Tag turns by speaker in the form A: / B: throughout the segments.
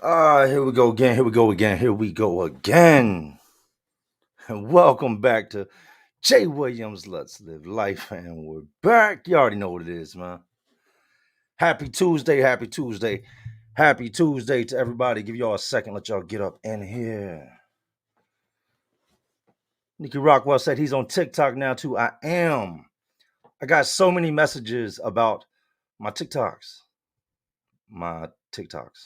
A: Here we go again. Here we go again. Here we go again. And welcome back to Jay Williams. Let's live life. And we're back. You already know what it is, man. Happy Tuesday. Happy Tuesday. Happy Tuesday to everybody. Give y'all a second. Let y'all get up in here. Nicky Rockwell said he's on TikTok now, too. I am. I got so many messages about my TikToks. My TikToks.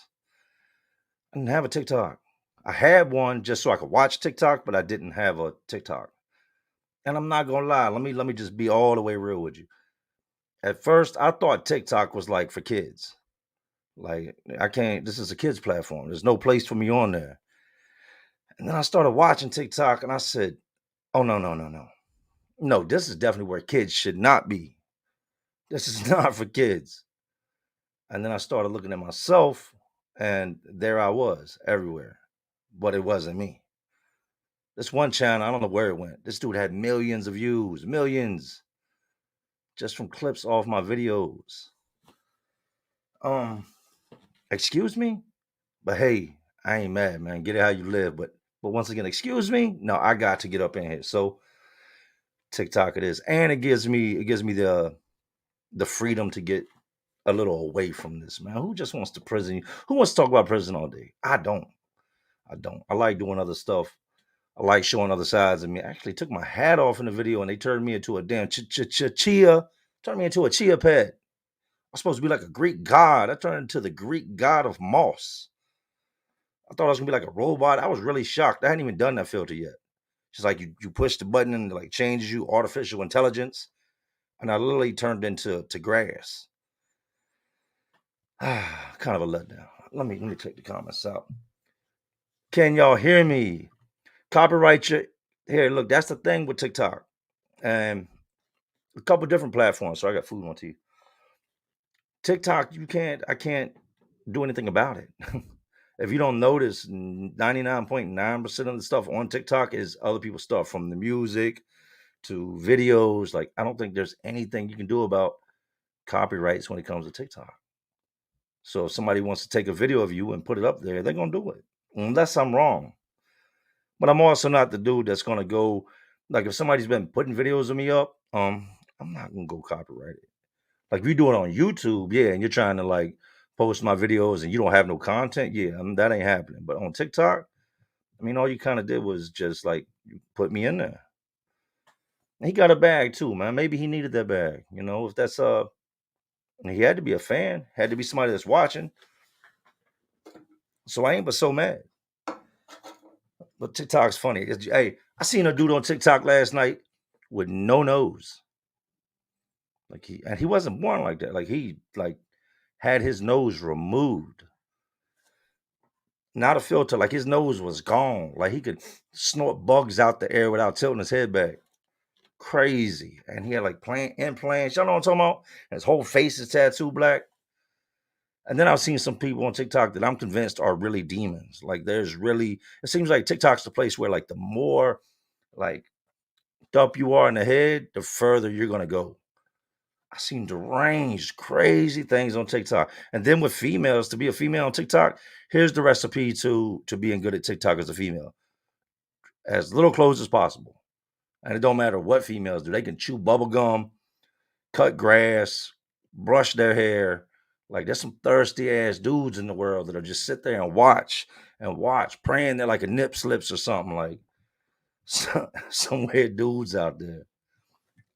A: I didn't have a TikTok. I had one just so I could watch TikTok, but I didn't have a TikTok. And I'm not gonna lie, let me just be all the way real with you. At first, I thought TikTok was like for kids. Like I can't. This is a kids platform. There's no place for me on there. And then I started watching TikTok, and I said, "Oh no, no, no, no, no! This is definitely where kids should not be. This is not for kids." And then I started looking at myself, and there I was everywhere, but it wasn't me. This one channel, I don't know where it went. This dude had millions of views, millions, just from clips off my videos. Um, Excuse me? But hey, I ain't mad, man. Get it how you live. But once again, excuse me? No, I got to get up in here. So TikTok it is. And it gives me the freedom to get a little away from this, man. Who just wants to prison? Who wants to talk about prison all day? I don't. I don't. I like doing other stuff. I like showing other sides of me. I actually took my hat off in the video and they turned me into a damn chia. Turned me into a chia pet. I'm supposed to be like a Greek god. I turned into the Greek god of moss. I thought I was gonna be like a robot. I was really shocked. I hadn't even done that filter yet. Just like you push the button and it like changes you artificial intelligence, and I literally turned into grass. Kind of a letdown. Let me check the comments out. Can y'all hear me? Copyright your here. Look, that's the thing with TikTok and a couple different platforms. So I got food on to you. TikTok, I can't do anything about it. If you don't notice, 99.9% of the stuff on TikTok is other people's stuff, from the music to videos. Like, I don't think there's anything you can do about copyrights when it comes to TikTok. So if somebody wants to take a video of you and put it up there, they're gonna do it. Unless I'm wrong. But I'm also not the dude that's gonna go, like, if somebody's been putting videos of me up, I'm not gonna go copyright it. Like, if you do it on YouTube, yeah, and you're trying to like post my videos and you don't have no content, yeah, that ain't happening. But on TikTok, I mean, all you kind of did was just like you put me in there. And he got a bag too, man. Maybe he needed that bag. If that's he had to be a fan, had to be somebody that's watching. So I ain't but so mad. But TikTok's funny. Hey, I seen a dude on TikTok last night with no nose. Like he wasn't born like that. Like he had his nose removed. Not a filter. Like his nose was gone. Like he could snort bugs out the air without tilting his head back. Crazy. And he had like plant implants. Y'all know what I'm talking about? And his whole face is tattooed black. And then I've seen some people on TikTok that I'm convinced are really demons. Like it seems like TikTok's the place where like the more like up you are in the head, the further you're gonna go. I seen deranged, crazy things on TikTok. And then with females, to be a female on TikTok, here's the recipe to being good at TikTok as a female. As little clothes as possible. And it don't matter what females do. They can chew bubble gum, cut grass, brush their hair. Like there's some thirsty ass dudes in the world that'll just sit there and watch, praying that like a nip slips or something. Like some weird dudes out there.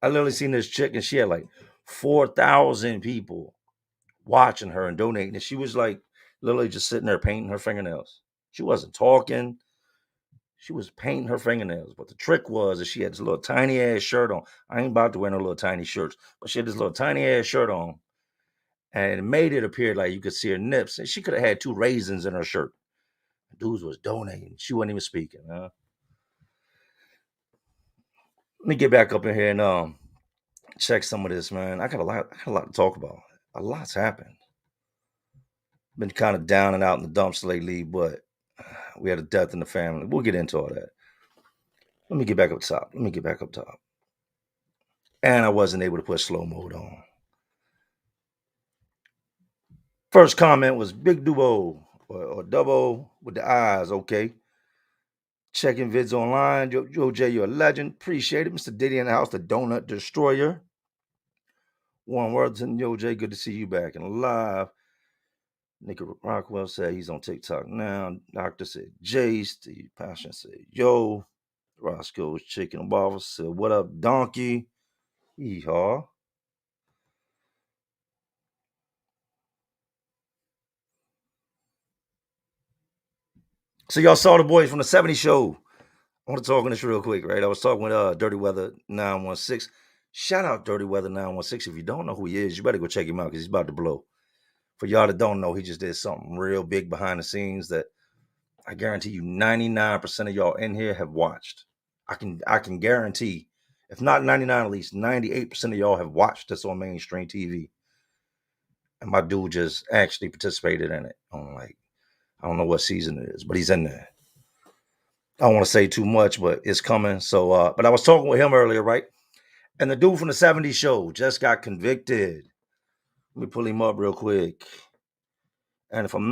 A: I literally seen this chick and she had like 4,000 people watching her and donating. And she was like literally just sitting there painting her fingernails. She wasn't talking. She was painting her fingernails. But the trick was that she had this little tiny ass shirt on. I ain't about to wear no little tiny shirts, but she had this little tiny ass shirt on. And it made it appear like you could see her nips. And she could have had two raisins in her shirt. Dudes was donating. She wasn't even speaking. Let me get back up in here and check some of this, man. I got a lot to talk about. A lot's happened. Been kind of down and out in the dumps lately, but we had a death in the family. We'll get into all that. Let me get back up top. Let me get back up top. And I wasn't able to put slow mode on. First comment was Big Duo. or double with the eyes. Okay. Checking vids online. Joe J, you're a legend. Appreciate it. Mr. Diddy in the house, the donut destroyer. Warren Worthington, Yo J, good to see you back and live. Nick Rockwell said he's on TikTok now. Doctor said Jay. Steve Passion said yo. Roscoe's Chicken and Waffles said what up, donkey? Yeehaw. So y'all saw the boys from the '70s show. I want to talk on this real quick, right? I was talking with Dirty Weather 916. Shout out Dirty Weather 916. If you don't know who he is, you better go check him out because he's about to blow. For y'all that don't know, he just did something real big behind the scenes that I guarantee you 99% of y'all in here have watched. I can guarantee, if not 99, at least 98% of y'all have watched this on mainstream TV. And my dude just actually participated in it on like, I don't know what season it is, but he's in there. I don't want to say too much, but it's coming. So but I was talking with him earlier, right? And the dude from the '70s show just got convicted. Let me pull him up real quick. And if I'm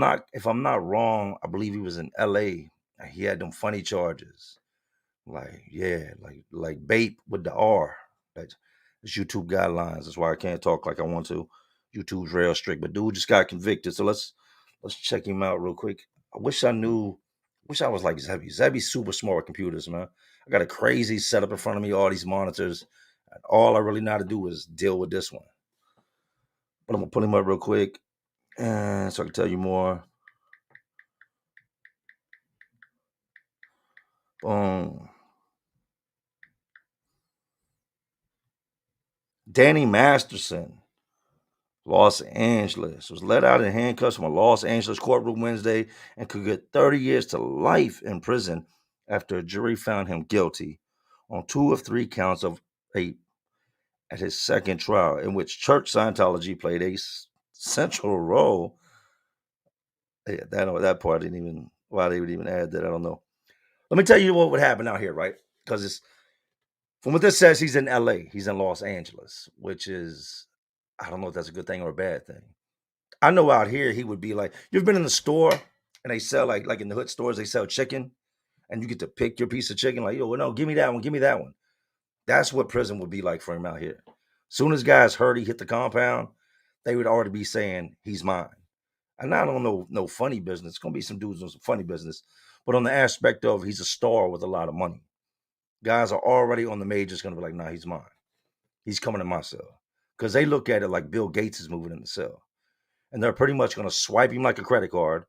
A: not wrong, I believe he was in LA. He had them funny charges. Like, yeah, like Bape with the R. That's YouTube guidelines. That's why I can't talk like I want to. YouTube's real strict. But dude just got convicted. So let's check him out real quick. I wish I knew, wish I was like Zebby. Zebby's super smart with computers, man. I got a crazy setup in front of me, all these monitors. And all I really know how to do is deal with this one. But I'm gonna pull him up real quick and so I can tell you more. Boom. Danny Masterson. Los Angeles, was let out in handcuffs from a Los Angeles courtroom Wednesday and could get 30 years to life in prison after a jury found him guilty on 2 of 3 counts of rape at his second trial, in which church Scientology played a central role. Yeah, that part didn't even, why they would even add that, I don't know. Let me tell you what would happen out here, right? Because it's, from what this says, he's in LA, he's in Los Angeles, which is, I don't know if that's a good thing or a bad thing. I know out here he would be like, you've been in the store and they sell like in the hood stores, they sell chicken and you get to pick your piece of chicken. Like, yo, well, no, give me that one, give me that one. That's what prison would be like for him out here. Soon as guys heard he hit the compound, they would already be saying he's mine. And I don't know no funny business. It's gonna be some dudes on some funny business, but on the aspect of he's a star with a lot of money. Guys are already on the majors gonna be like, nah, he's mine. He's coming in my cell. Because they look at it like Bill Gates is moving in the cell. And they're pretty much gonna swipe him like a credit card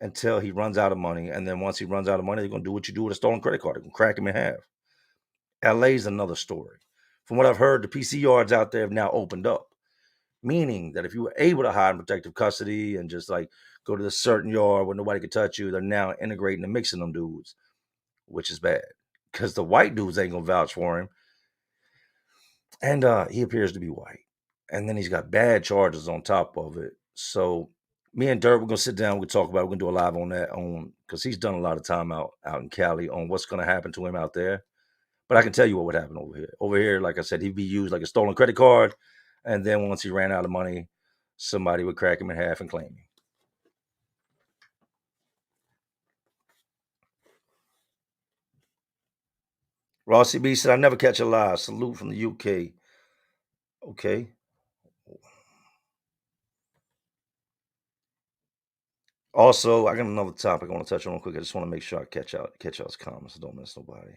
A: until he runs out of money. And then once he runs out of money, they're gonna do what you do with a stolen credit card. They're gonna crack him in half. LA's another story. From what I've heard, the PC yards out there have now opened up, meaning that if you were able to hide in protective custody and just like go to this certain yard where nobody could touch you, they're now integrating and mixing them dudes, which is bad because the white dudes ain't gonna vouch for him. And he appears to be white. And then he's got bad charges on top of it. So me and Dirt, we're gonna sit down, we'll talk about it. We're gonna do a live on that on because he's done a lot of time out in Cali on what's gonna happen to him out there. But I can tell you what would happen over here. Over here, like I said, he'd be used like a stolen credit card. And then once he ran out of money, somebody would crack him in half and claim him. Rossi B said, I never catch a lie. Salute from the UK. Okay. Also, I got another topic I want to touch on real quick. I just want to make sure I catch y'all's comments. Don't miss nobody.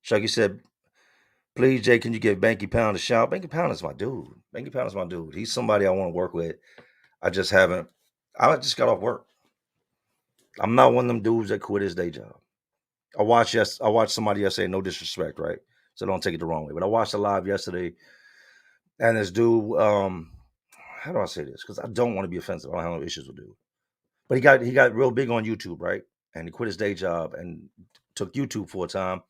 A: Chucky said, please, Jay, can you give Banky Pound a shout? Banky Pound is my dude. Banky Pound is my dude. He's somebody I want to work with. I just haven't. I just got off work. I'm not one of them dudes that quit his day job. I watched somebody yesterday, no disrespect, right? So don't take it the wrong way. But I watched a live yesterday, and this dude, how do I say this? Because I don't want to be offensive. I don't have no issues with dude. But he got real big on YouTube, right? And he quit his day job and took YouTube for a time.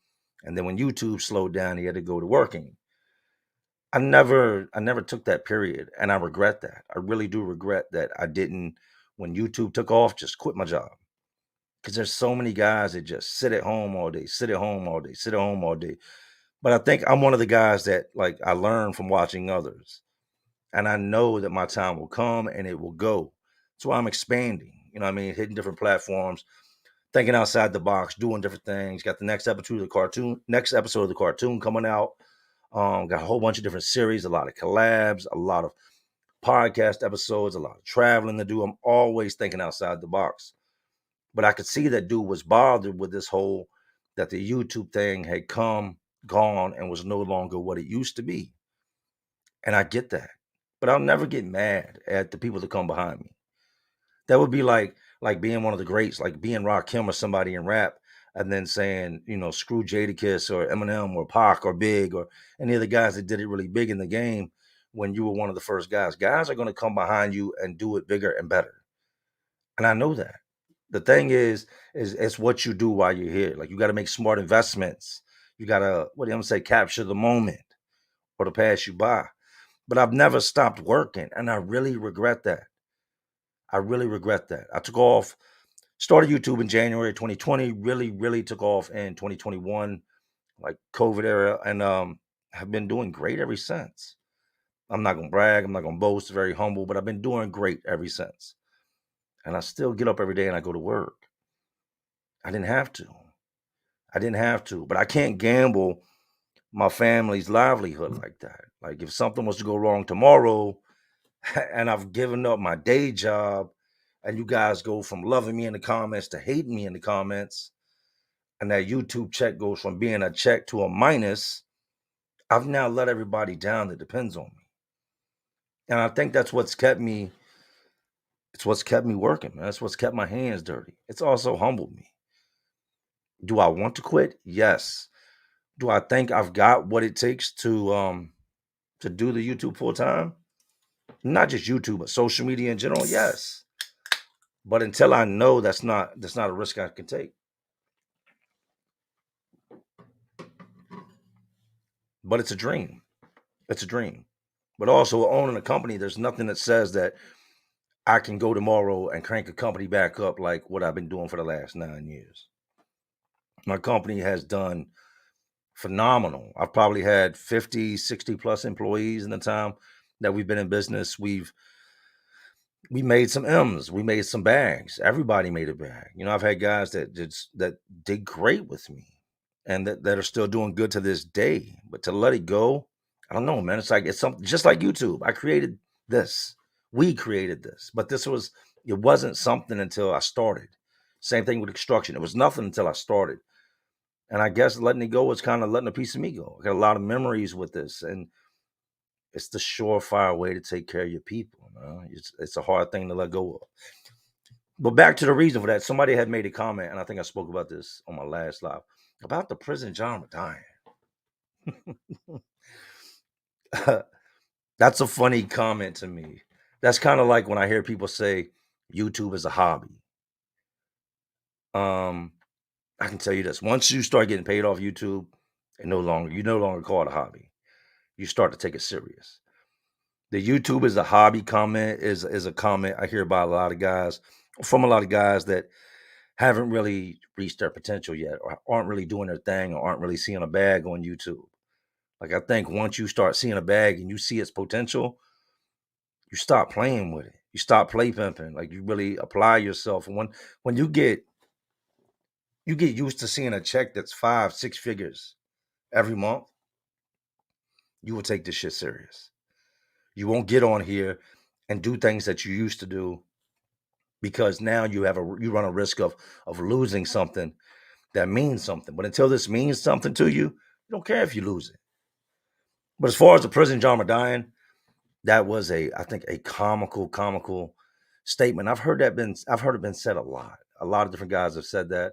A: And then when YouTube slowed down, he had to go to working. I never took that period, and I regret that. I really do regret that I didn't, when YouTube took off, just quit my job. Because there's so many guys that just sit at home all day, sit at home all day, sit at home all day. But I think I'm one of the guys that like I learn from watching others. And I know that my time will come and it will go. So I'm expanding, you know what I mean? Hitting different platforms, thinking outside the box, doing different things. Got the next episode of the cartoon coming out. Got a whole bunch of different series, a lot of collabs, a lot of podcast episodes, a lot of traveling to do. I'm always thinking outside the box. But I could see that dude was bothered with this whole that the YouTube thing had come, gone, and was no longer what it used to be. And I get that. But I'll never get mad at the people that come behind me. That would be like being one of the greats, like being Rakim or somebody in rap, and then saying, screw Jadakiss or Eminem or Pac or Big or any of the guys that did it really big in the game when you were one of the first guys. Guys are going to come behind you and do it bigger and better. And I know that. The thing is it's what you do while you're here. Like you got to make smart investments. You got to, what do you say, capture the moment or to pass you by. But I've never stopped working, and I really regret that. I really regret that. I took off, started YouTube in January 2020, really, really took off in 2021, like COVID era, and have been doing great ever since. I'm not gonna brag, I'm not gonna boast, very humble, but I've been doing great ever since. And I still get up every day and I go to work. I didn't have to. I didn't have to, but I can't gamble my family's livelihood like that. Like if something was to go wrong tomorrow, and I've given up my day job, and you guys go from loving me in the comments to hating me in the comments, and that YouTube check goes from being a check to a minus, I've now let everybody down that depends on me. And I think that's what's kept me, it's what's kept me working, man. That's what's kept my hands dirty. It's also humbled me. Do I want to quit? Yes. Do I think I've got what it takes to do the YouTube full time? Not just YouTube, but social media in general, yes. But until I know that's not a risk I can take. But it's a dream. It's a dream. But also owning a company, there's nothing that says that I can go tomorrow and crank a company back up like what I've been doing for the last 9 years. My company has done phenomenal. I've probably had 50, 60 plus employees in the time that we've been in business. We made some M's, we made some bags. Everybody made a bag. I've had guys that did great with me and that are still doing good to this day. But to let it go, I don't know, man. It's something just like YouTube. I created this. We created this. But it wasn't something until I started. Same thing with construction. It was nothing until I started. And I guess letting it go was kind of letting a piece of me go. I got a lot of memories with this. And it's the surefire way to take care of your people. It's a hard thing to let go of. But back to the reason for that, somebody had made a comment, and I think I spoke about this on my last live, about the prison genre dying. That's a funny comment to me. That's kind of like when I hear people say YouTube is a hobby. I can tell you this: once you start getting paid off YouTube, you no longer call it a hobby. You start to take it serious. The YouTube is a hobby comment is a comment I hear by from a lot of guys that haven't really reached their potential yet, or aren't really doing their thing, or aren't really seeing a bag on YouTube. Like I think once you start seeing a bag and you see its potential, you stop playing with it. You stop play pimping. Like you really apply yourself. And when you get used to seeing a check that's 5, 6 figures every month, you will take this shit serious. You won't get on here and do things that you used to do because now you run a risk of losing something that means something. But until this means something to you, you don't care if you lose it. But as far as the prison drama dying, that was I think a comical statement. I've heard it been said a lot. A lot of different guys have said that.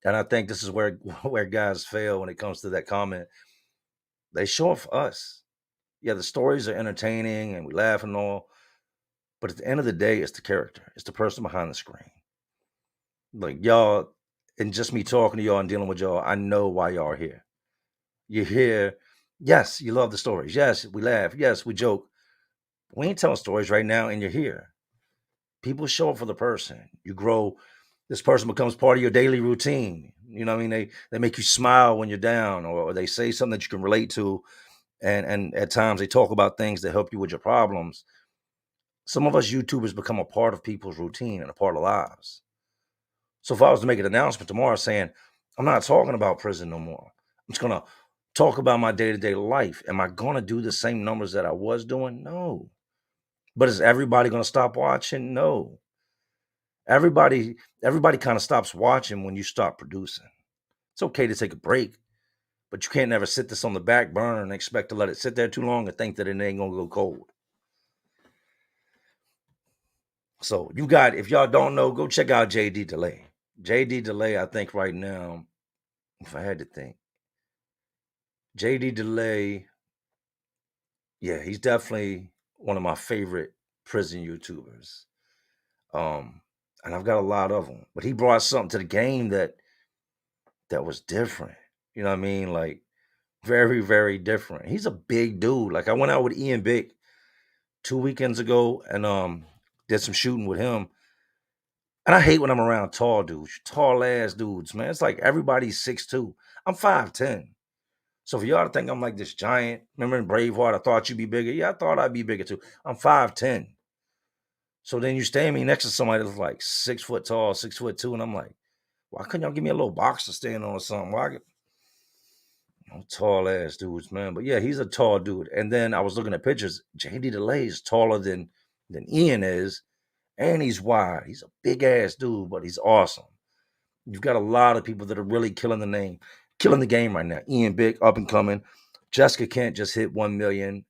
A: And I think this is where where guys fail when it comes to that comment. They show it for us. Yeah, the stories are entertaining and we laugh and all. But at the end of the day, it's the character. It's the person behind the screen. Like y'all, and just me talking to y'all and dealing with y'all, I know why y'all are here. You're here. Yes, you love the stories. Yes, we laugh. Yes, we joke. We ain't telling stories right now, and you're here. People show up for the person. You grow. This person becomes part of your daily routine. You know what I mean? They make you smile when you're down, or they say something that you can relate to, and at times they talk about things that help you with your problems. Some of us YouTubers become a part of people's routine and a part of lives. So if I was to make an announcement tomorrow saying, I'm not talking about prison no more, I'm just gonna talk about my day-to-day life. Am I gonna do the same numbers that I was doing? No. But is everybody gonna stop watching? No. Everybody kind of stops watching when you stop producing. It's okay to take a break, but you can't never sit this on the back burner and expect to let it sit there too long and think that it ain't gonna go cold. So you got, if y'all don't know, go check out JD Delay. JD Delay, I think right now, if I had to think, JD Delay, yeah, he's definitely one of my favorite prison YouTubers. Um, and I've got a lot of them, but he brought something to the game that was different. You know what I mean? Like very, very different. He's a big dude. Like I went out with Ian Bick 2 weekends ago and did some shooting with him. And I hate when I'm around tall dudes, tall ass dudes, man. It's like everybody's 6'2". I'm 5'10". So for y'all to think I'm like this giant, remember in Braveheart, I thought you'd be bigger. Yeah, I thought I'd be bigger too. I'm 5'10". So then you stand me next to somebody that's like 6 foot tall, 6'2", and I'm like, why couldn't y'all give me a little box to stand on or something? Why? Tall ass dudes, man. But yeah, he's a tall dude. And then I was looking at pictures. JD DeLay is taller than Ian is, and he's wide. He's a big ass dude, but he's awesome. You've got a lot of people that are really killing the game right now. Ian Big, up and coming. Jessica Kent just hit 1 million.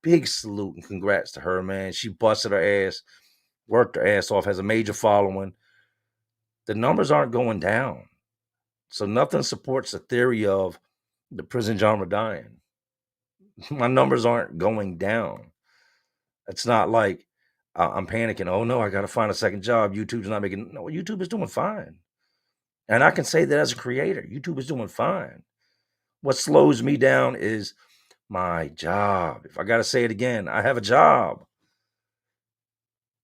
A: Big salute and congrats to her, man. She busted her ass, worked her ass off, has a major following. The numbers aren't going down. So nothing supports the theory of the prison genre dying. My numbers aren't going down. It's not like I'm panicking. Oh no, I got to find a second job. YouTube's not making. No, YouTube is doing fine. And I can say that as a creator, YouTube is doing fine. What slows me down is my job. If I got to say it again, I have a job.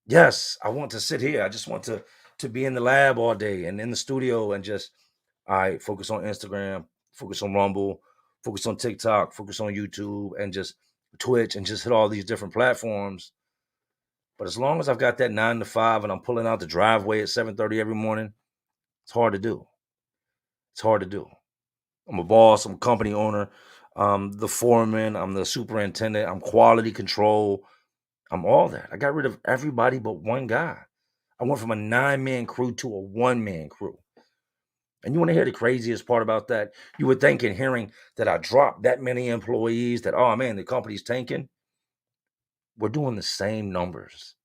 A: Yes, I want to sit here. I just want to be in the lab all day and in the studio and just I focus on Instagram, focus on Rumble, focus on TikTok, focus on YouTube, and just Twitch, and just hit all these different platforms. But as long as I've got that 9 to 5 and I'm pulling out the driveway at 7:30 every morning, it's hard to do. It's hard to do. I'm a boss. I'm a company owner. I'm the foreman. I'm the superintendent. I'm quality control. I'm all that. I got rid of everybody but one guy. I went from a 9-man crew to a 1-man crew. And you want to hear the craziest part about that? You would think in hearing that I dropped that many employees that, oh man, the company's tanking. We're doing the same numbers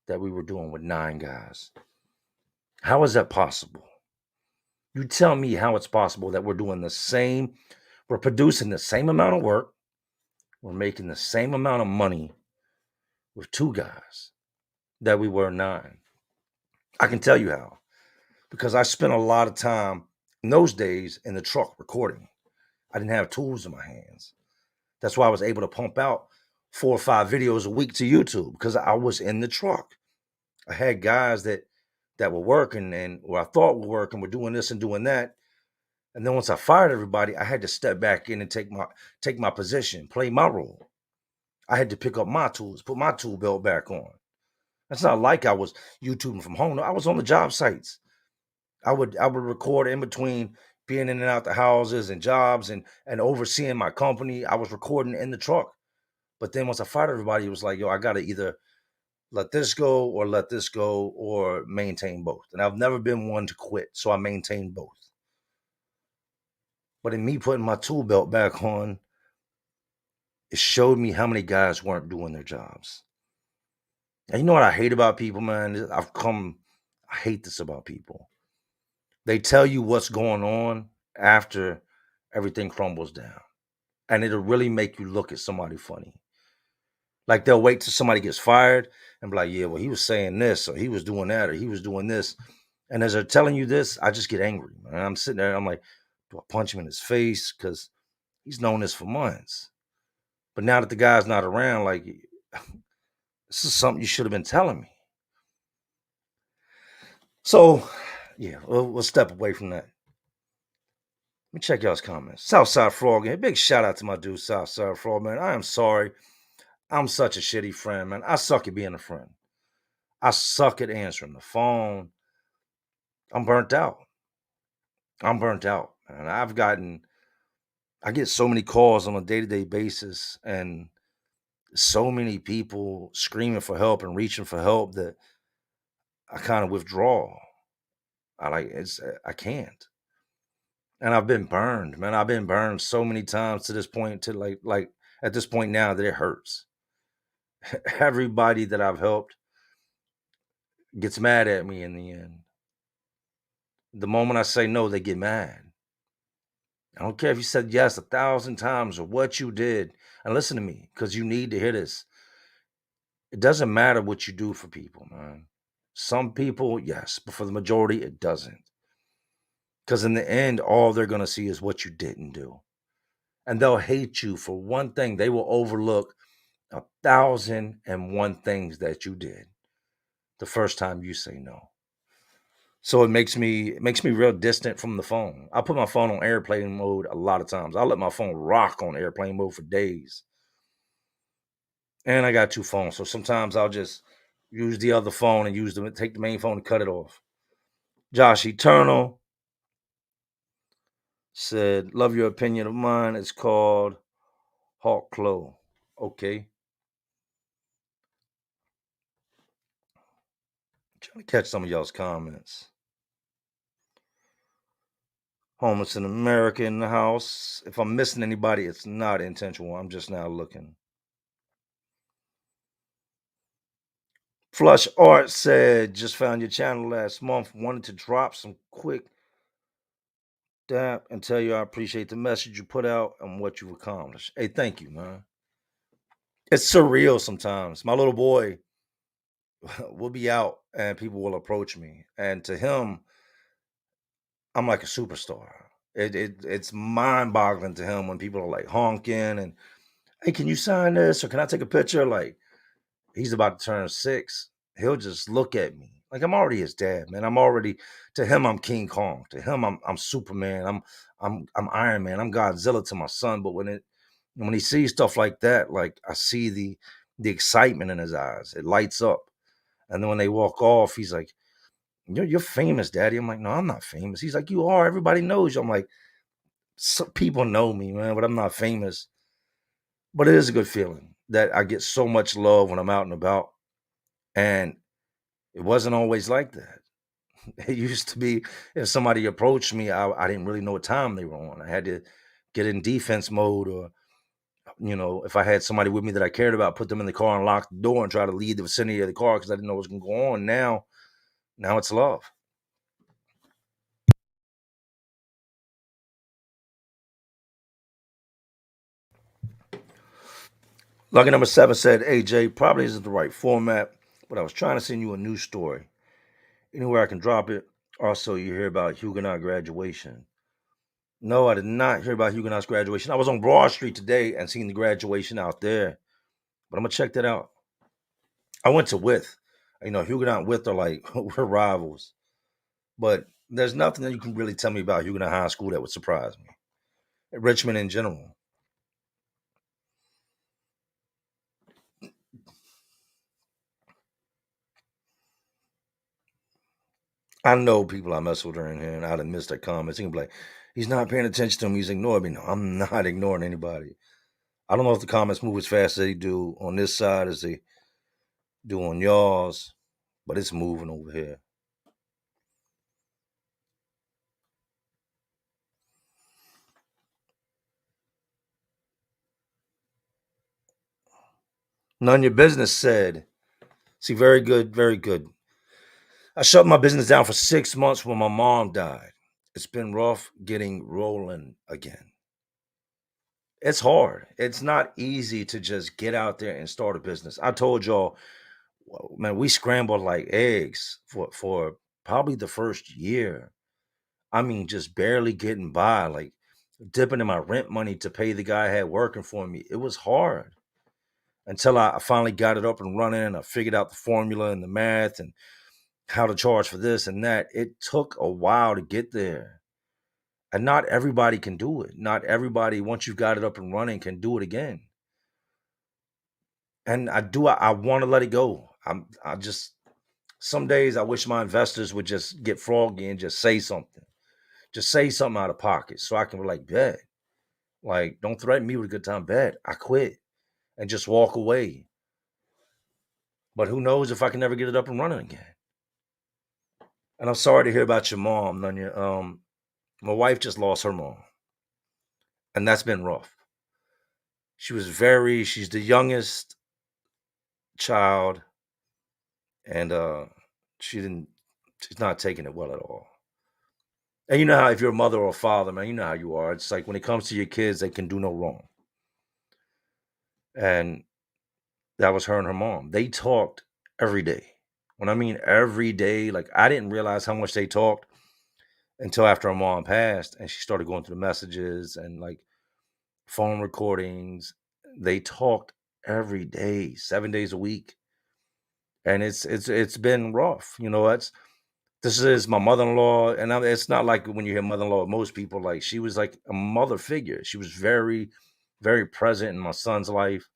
A: that we were doing with 9 guys. How is that possible? You tell me how it's possible that we're doing the same, we're producing the same amount of work, we're making the same amount of money with 2 guys that we were 9. I can tell you how, because I spent a lot of time in those days in the truck recording. I didn't have tools in my hands. That's why I was able to pump out 4 or 5 videos a week to YouTube, because I was in the truck. I had guys that were working and or I thought were working, were doing this and doing that. And then once I fired everybody, I had to step back in and take my position, play my role. I had to pick up my tools, put my tool belt back on. It's not like I was YouTubing from home. No, I was on the job sites. I would record in between being in and out the houses and jobs and overseeing my company. I was recording in the truck. But then once I fired everybody, it was like, yo, I gotta either let this go or let this go or maintain both. And I've never been one to quit. So I maintained both. But in me putting my tool belt back on, it showed me how many guys weren't doing their jobs. And you know what I hate about people, man? I hate this about people. They tell you what's going on after everything crumbles down. And it'll really make you look at somebody funny. Like they'll wait till somebody gets fired and be like, yeah, well, he was saying this, or he was doing that, or he was doing this. And as they're telling you this, I just get angry. Man. I'm sitting there, I'm like, do I punch him in his face? Because he's known this for months. But now that the guy's not around, like, this is something you should have been telling me. So, yeah, we'll step away from that. Let me check y'all's comments. Southside Frog, again. Big shout out to my dude, Southside Frog, man. I am sorry. I'm such a shitty friend, man. I suck at being a friend. I suck at answering the phone. I'm burnt out. I'm burnt out. And I get so many calls on a day-to-day basis and so many people screaming for help and reaching for help that I kind of withdraw. I can't. And I've been burned, man. I've been burned so many times to this point to like at this point now that it hurts. Everybody that I've helped gets mad at me in the end. The moment I say no, they get mad. I don't care if you said yes 1,000 times or what you did. And listen to me, because you need to hear this. It doesn't matter what you do for people, man. Some people, yes, but for the majority, it doesn't. Because in the end, all they're going to see is what you didn't do. And they'll hate you for one thing. They will overlook 1,001 things that you did the first time you say no. So it makes me real distant from the phone. I put my phone on airplane mode a lot of times. I let my phone rock on airplane mode for days. And I got two phones, so sometimes I'll just use the other phone and take the main phone and cut it off. Josh Eternal said, "Love your opinion of mine. It's called Hawk Clo." Okay, trying to catch some of y'all's comments. Homeless in America in the house. If I'm missing anybody, it's not intentional. I'm just now looking. Flush Art said, "Just found your channel last month. Wanted to drop some quick dap and tell you I appreciate the message you put out and what you've accomplished." Hey, thank you, man. It's surreal sometimes. My little boy will be out and people will approach me. And to him, I'm like a superstar. It's mind boggling to him when people are like honking and, "Hey, can you sign this? Or can I take a picture?" Like, he's about to turn 6. He'll just look at me. Like, I'm already his dad, man. To him, I'm King Kong. To him, I'm Superman. I'm Iron Man. I'm Godzilla to my son. But when he sees stuff like that, like, I see the excitement in his eyes. It lights up. And then when they walk off, he's like, "You're famous, Daddy." I'm like, "No, I'm not famous." He's like, "You are. Everybody knows you." I'm like, People know me, man, but I'm not famous." But it is a good feeling that I get so much love when I'm out and about. And it wasn't always like that. It used to be if somebody approached me, I didn't really know what time they were on. I had to get in defense mode, or if I had somebody with me that I cared about, put them in the car and lock the door and try to leave the vicinity of the car because I didn't know what was going to go on. Now it's love. Lucky number 7 said, "AJ, probably isn't the right format, but I was trying to send you a news story. Anywhere I can drop it. Also, you hear about Huguenot graduation." No, I did not hear about Huguenot's graduation. I was on Broad Street today and seen the graduation out there, but I'm gonna check that out. I went to With. Huguenot and With are like we're rivals, but there's nothing that you can really tell me about Huguenot High School that would surprise me. Richmond in general. I know people I mess with during here, and I'd have missed their comments. He can be like, "He's not paying attention to me. He's ignoring me." No, I'm not ignoring anybody. I don't know if the comments move as fast as they do on this side as they do on y'all's, but it's moving over here. None your business said. See, very good, very good. I shut my business down for 6 months when my mom died. It's been rough getting rolling again. It's hard. It's not easy to just get out there and start a business. I told y'all, man, we scrambled like eggs for probably the first year. I mean, just barely getting by, like dipping in my rent money to pay the guy I had working for me. It was hard until I finally got it up and running. And I figured out the formula and the math and how to charge for this and that. It took a while to get there. And not everybody can do it. Not everybody, once you've got it up and running, can do it again. And I want to let it go. I just some days I wish my investors would just get froggy and just say something. Just say something out of pocket so I can be like, bet. Like, don't threaten me with a good time. Bet. I quit and just walk away. But who knows if I can never get it up and running again. And I'm sorry to hear about your mom, Nunya. My wife just lost her mom. And that's been rough. She's the youngest child, and she didn't she's not taking it well at all. And you know how if you're a mother or a father, man, you know how you are. It's like when it comes to your kids, they can do no wrong. And that was her and her mom. They talked every day. When I mean every day, like I didn't realize how much they talked until after her mom passed and she started going through the messages and like phone recordings. They talked every day, 7 days a week. And it's been rough. You know, this is my mother-in-law, and it's not like when you hear mother-in-law, most people like she was like a mother figure. She was very, very present in my son's life.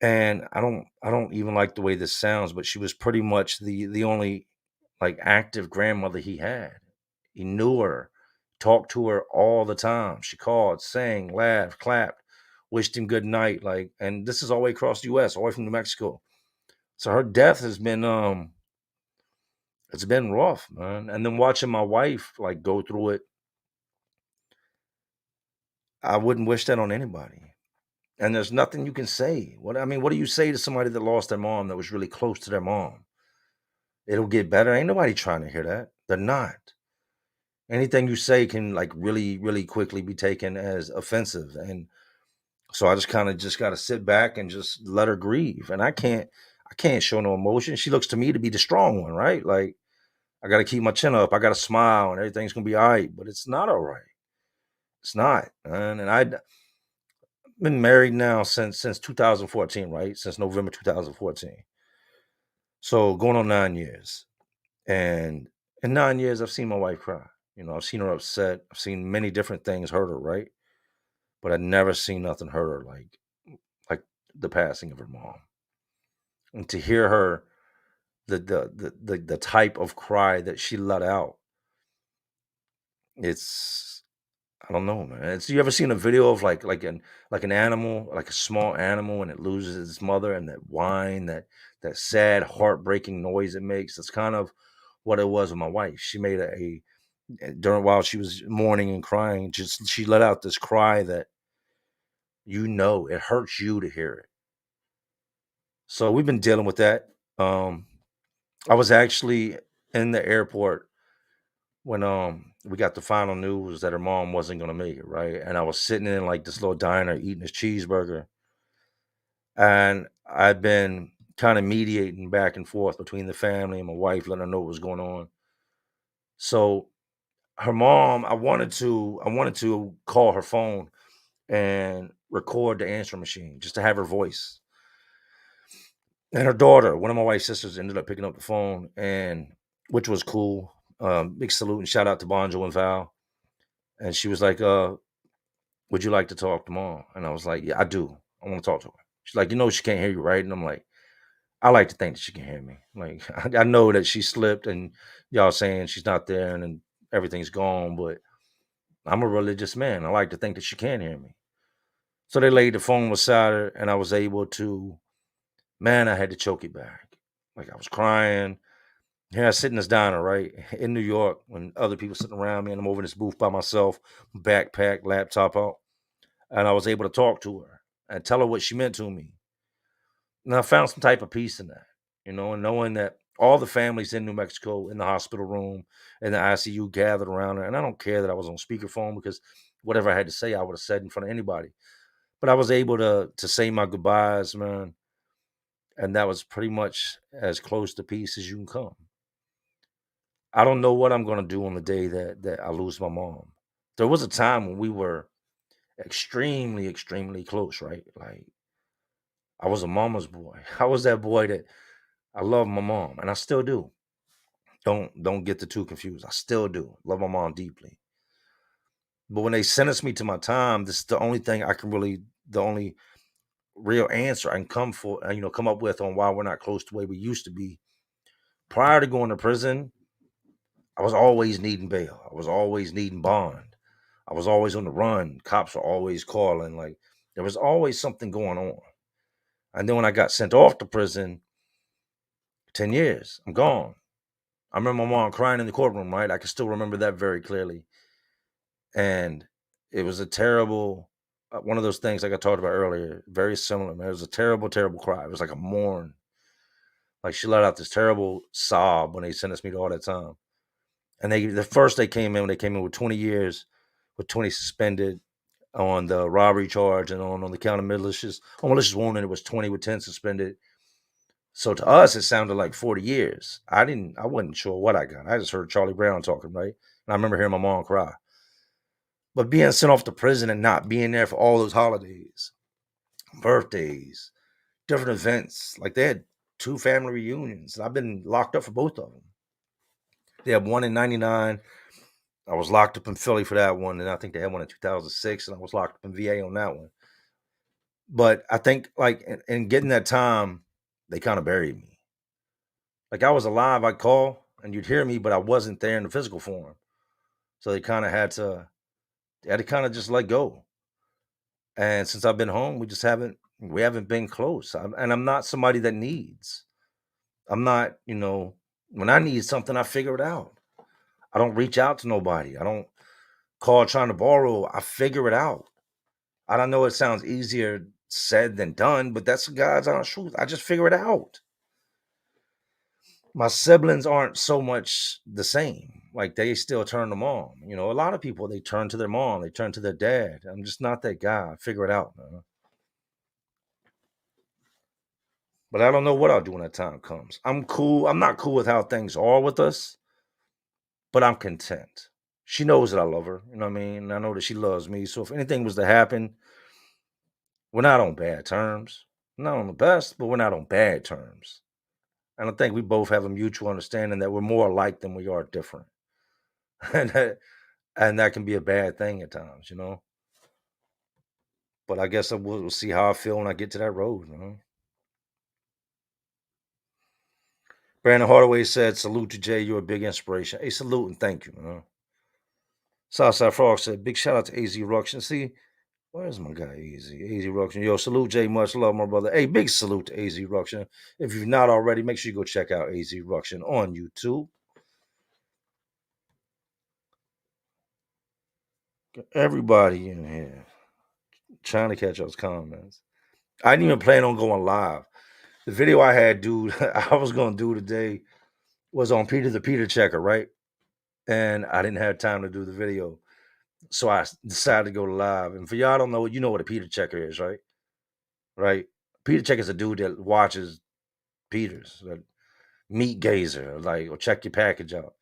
A: And I don't even like the way this sounds, but she was pretty much the only like active grandmother he had. He knew her, talked to her all the time. She called, sang, laughed, clapped, wished him good night. Like, and this is all the way across the US, all the way from New Mexico. So her death has been it's been rough, man. And then watching my wife like go through it, I wouldn't wish that on anybody. And there's nothing you can say. What do you say to somebody that lost their mom that was really close to their mom? It'll get better. Ain't nobody trying to hear that. They're not. Anything you say can like really, really quickly be taken as offensive. And so I just kind of just gotta sit back and just let her grieve. And I can't show no emotion. She looks to me to be the strong one, right? Like I gotta keep my chin up. I gotta smile and everything's gonna be all right. But it's not all right. It's not, man. And I've been married now since 2014, right? Since November 2014. So going on 9 years. And in 9 years, I've seen my wife cry. You know, I've seen her upset. I've seen many different things hurt her, right? But I've never seen nothing hurt her like the passing of her mom. And to hear her, the type of cry that she let out, it's I don't know, man. You ever seen a video of like an animal, like a small animal, and it loses its mother, and that whine, that sad, heartbreaking noise it makes? That's kind of what it was with my wife. She made during while she was mourning and crying, just she let out this cry that it hurts you to hear it. So we've been dealing with that. Um, I was actually in the airport when we got the final news that her mom wasn't gonna make it, right? And I was sitting in like this little diner eating this cheeseburger, and I've been kind of mediating back and forth between the family and my wife, letting her know what was going on. So her mom, I wanted to call her phone and record the answering machine just to have her voice. And her daughter, one of my wife's sisters, ended up picking up the phone, and which was cool. Big salute and shout out to Bonjo and Val. And she was like, would you like to talk to mom? And I was like, yeah, I do. I want to talk to her. She's like, she can't hear you, right? And I'm like, I like to think that she can hear me. Like, I know that she slipped and y'all saying she's not there and then everything's gone, but I'm a religious man. I like to think that she can hear me. So they laid the phone beside her, and I was able to, man, I had to choke it back. Like I was crying. Here I sit in this diner, right? In New York, when other people sitting around me, and I'm over in this booth by myself, backpack, laptop out. And I was able to talk to her and tell her what she meant to me. And I found some type of peace in that, and knowing that all the families in New Mexico in the hospital room and the ICU gathered around her. And I don't care that I was on speakerphone because whatever I had to say, I would have said in front of anybody. But I was able to say my goodbyes, man. And that was pretty much as close to peace as you can come. I don't know what I'm gonna do on the day that I lose my mom. There was a time when we were extremely, extremely close, right? Like I was a mama's boy. I was that boy that I love my mom, and I still do. Don't get the two confused. I still do love my mom deeply. But when they sentenced me to my time, this is the only thing I can really, the only real answer I can come up with on why we're not close to the way we used to be. Prior to going to prison, I was always needing bail. I was always needing bond. I was always on the run. Cops were always calling. Like there was always something going on. And then when I got sent off to prison, 10 years, I'm gone. I remember my mom crying in the courtroom, right? I can still remember that very clearly. And it was a terrible, one of those things like I talked about earlier, very similar, man. It was a terrible, terrible cry. It was like a mourn. Like she let out this terrible sob when they sentenced me to all that time. And they came in, when they came in with 20 years, with 20 suspended on the robbery charge and on the count of malicious wounding, it was 20 with 10 suspended. So to us, it sounded like 40 years. I wasn't sure what I got. I just heard Charlie Brown talking, right? And I remember hearing my mom cry. But being sent off to prison and not being there for all those holidays, birthdays, different events, like they had 2 family reunions. I've been locked up for both of them. They had one in 99. I was locked up in Philly for that one. And I think they had one in 2006. And I was locked up in VA on that one. But I think, like, in getting that time, they kind of buried me. Like, I was alive, I'd call and you'd hear me, but I wasn't there in the physical form. So they had to kind of just let go. And since I've been home, we haven't been close. And I'm not somebody that needs. I'm not, when I need something, I figure it out. I don't reach out to nobody. I don't call trying to borrow. I figure it out. I don't know. It sounds easier said than done, but that's the God's honest truth. I just figure it out. My siblings aren't so much the same. Like they still turn to mom. A lot of people, they turn to their mom, they turn to their dad. I'm just not that guy. I figure it out, man. But I don't know what I'll do when that time comes. I'm cool. I'm not cool with how things are with us, but I'm content. She knows that I love her. You know what I mean? And I know that she loves me. So if anything was to happen, we're not on bad terms. Not on the best, but we're not on bad terms. And I think we both have a mutual understanding that we're more alike than we are different. and that can be a bad thing at times. But I guess we'll see how I feel when I get to that road. Brandon Hardaway said, "Salute to Jay. You're a big inspiration." Hey, salute and thank you. Southside Frog said, "Big shout out to AZ Ruction." See, where's my guy AZ? AZ Ruction. Yo, salute Jay. Much love, my brother. Hey, big salute to AZ Ruction. If you've not already, make sure you go check out AZ Ruction on YouTube. Everybody in here trying to catch those comments. I didn't even plan on going live. The video I had, dude, I was gonna do today was on Peter the Peter Checker, right? And I didn't have time to do the video. So I decided to go live. And for y'all don't know, you know what a Peter Checker is, right? Right? Peter Checker is a dude that watches Peters, like meat gazer, like, or check your package out.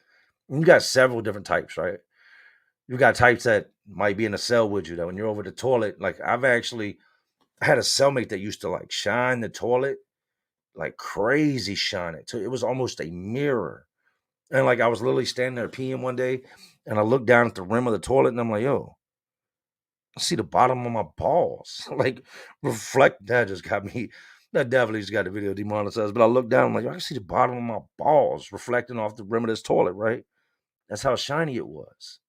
A: You got several different types, right? You got types that might be in a cell with you that when you're over the toilet, like I had a cellmate that used to like shine the toilet, like crazy shine it. So it was almost a mirror. And like I was literally standing there peeing one day and I looked down at the rim of the toilet and I'm like, yo, I see the bottom of my balls. Like reflect that just got me. That definitely just got the video demonetized. But I looked down, I'm like, yo, I can see the bottom of my balls reflecting off the rim of this toilet, right? That's how shiny it was.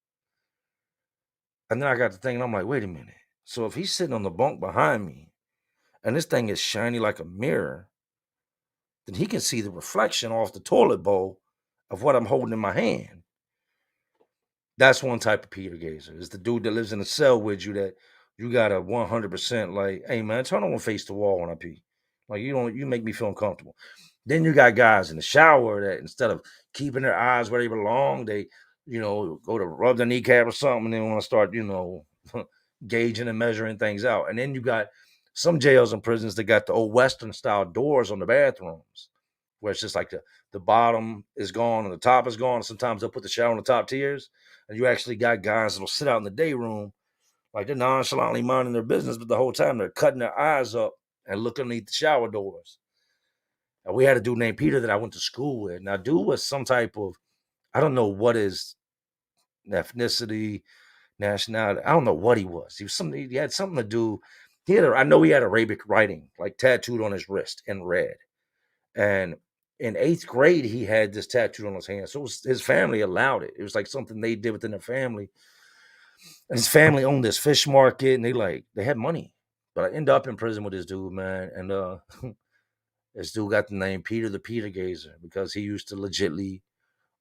A: And then I got to thinking, I'm like, wait a minute. So if he's sitting on the bunk behind me and this thing is shiny like a mirror, then he can see the reflection off the toilet bowl of what I'm holding in my hand. That's one type of Peter Gazer. It's the dude that lives in a cell with you that you got a 100% like, hey man, turn on face the wall when I pee. Like you make me feel uncomfortable. Then you got guys in the shower that instead of keeping their eyes where they belong, they, go to rub their kneecap or something and they want to start, gauging and measuring things out. And then you got some jails and prisons that got the old Western style doors on the bathrooms where it's just like the bottom is gone and the top is gone. Sometimes they'll put the shower on the top tiers. And you actually got guys that'll sit out in the day room, like they're nonchalantly minding their business, but the whole time they're cutting their eyes up and looking underneath the shower doors. And we had a dude named Peter that I went to school with. Now, dude was some type of, I don't know what his ethnicity, nationality. I don't know what he was. He was something. He had something to do. I know he had Arabic writing like tattooed on his wrist in red. And in eighth grade, he had this tattooed on his hand. So his family allowed it. It was like something they did within their family. And his family owned this fish market, and they had money. But I ended up in prison with this dude, man. And this dude got the name Peter the Peter Gazer because he used to legitly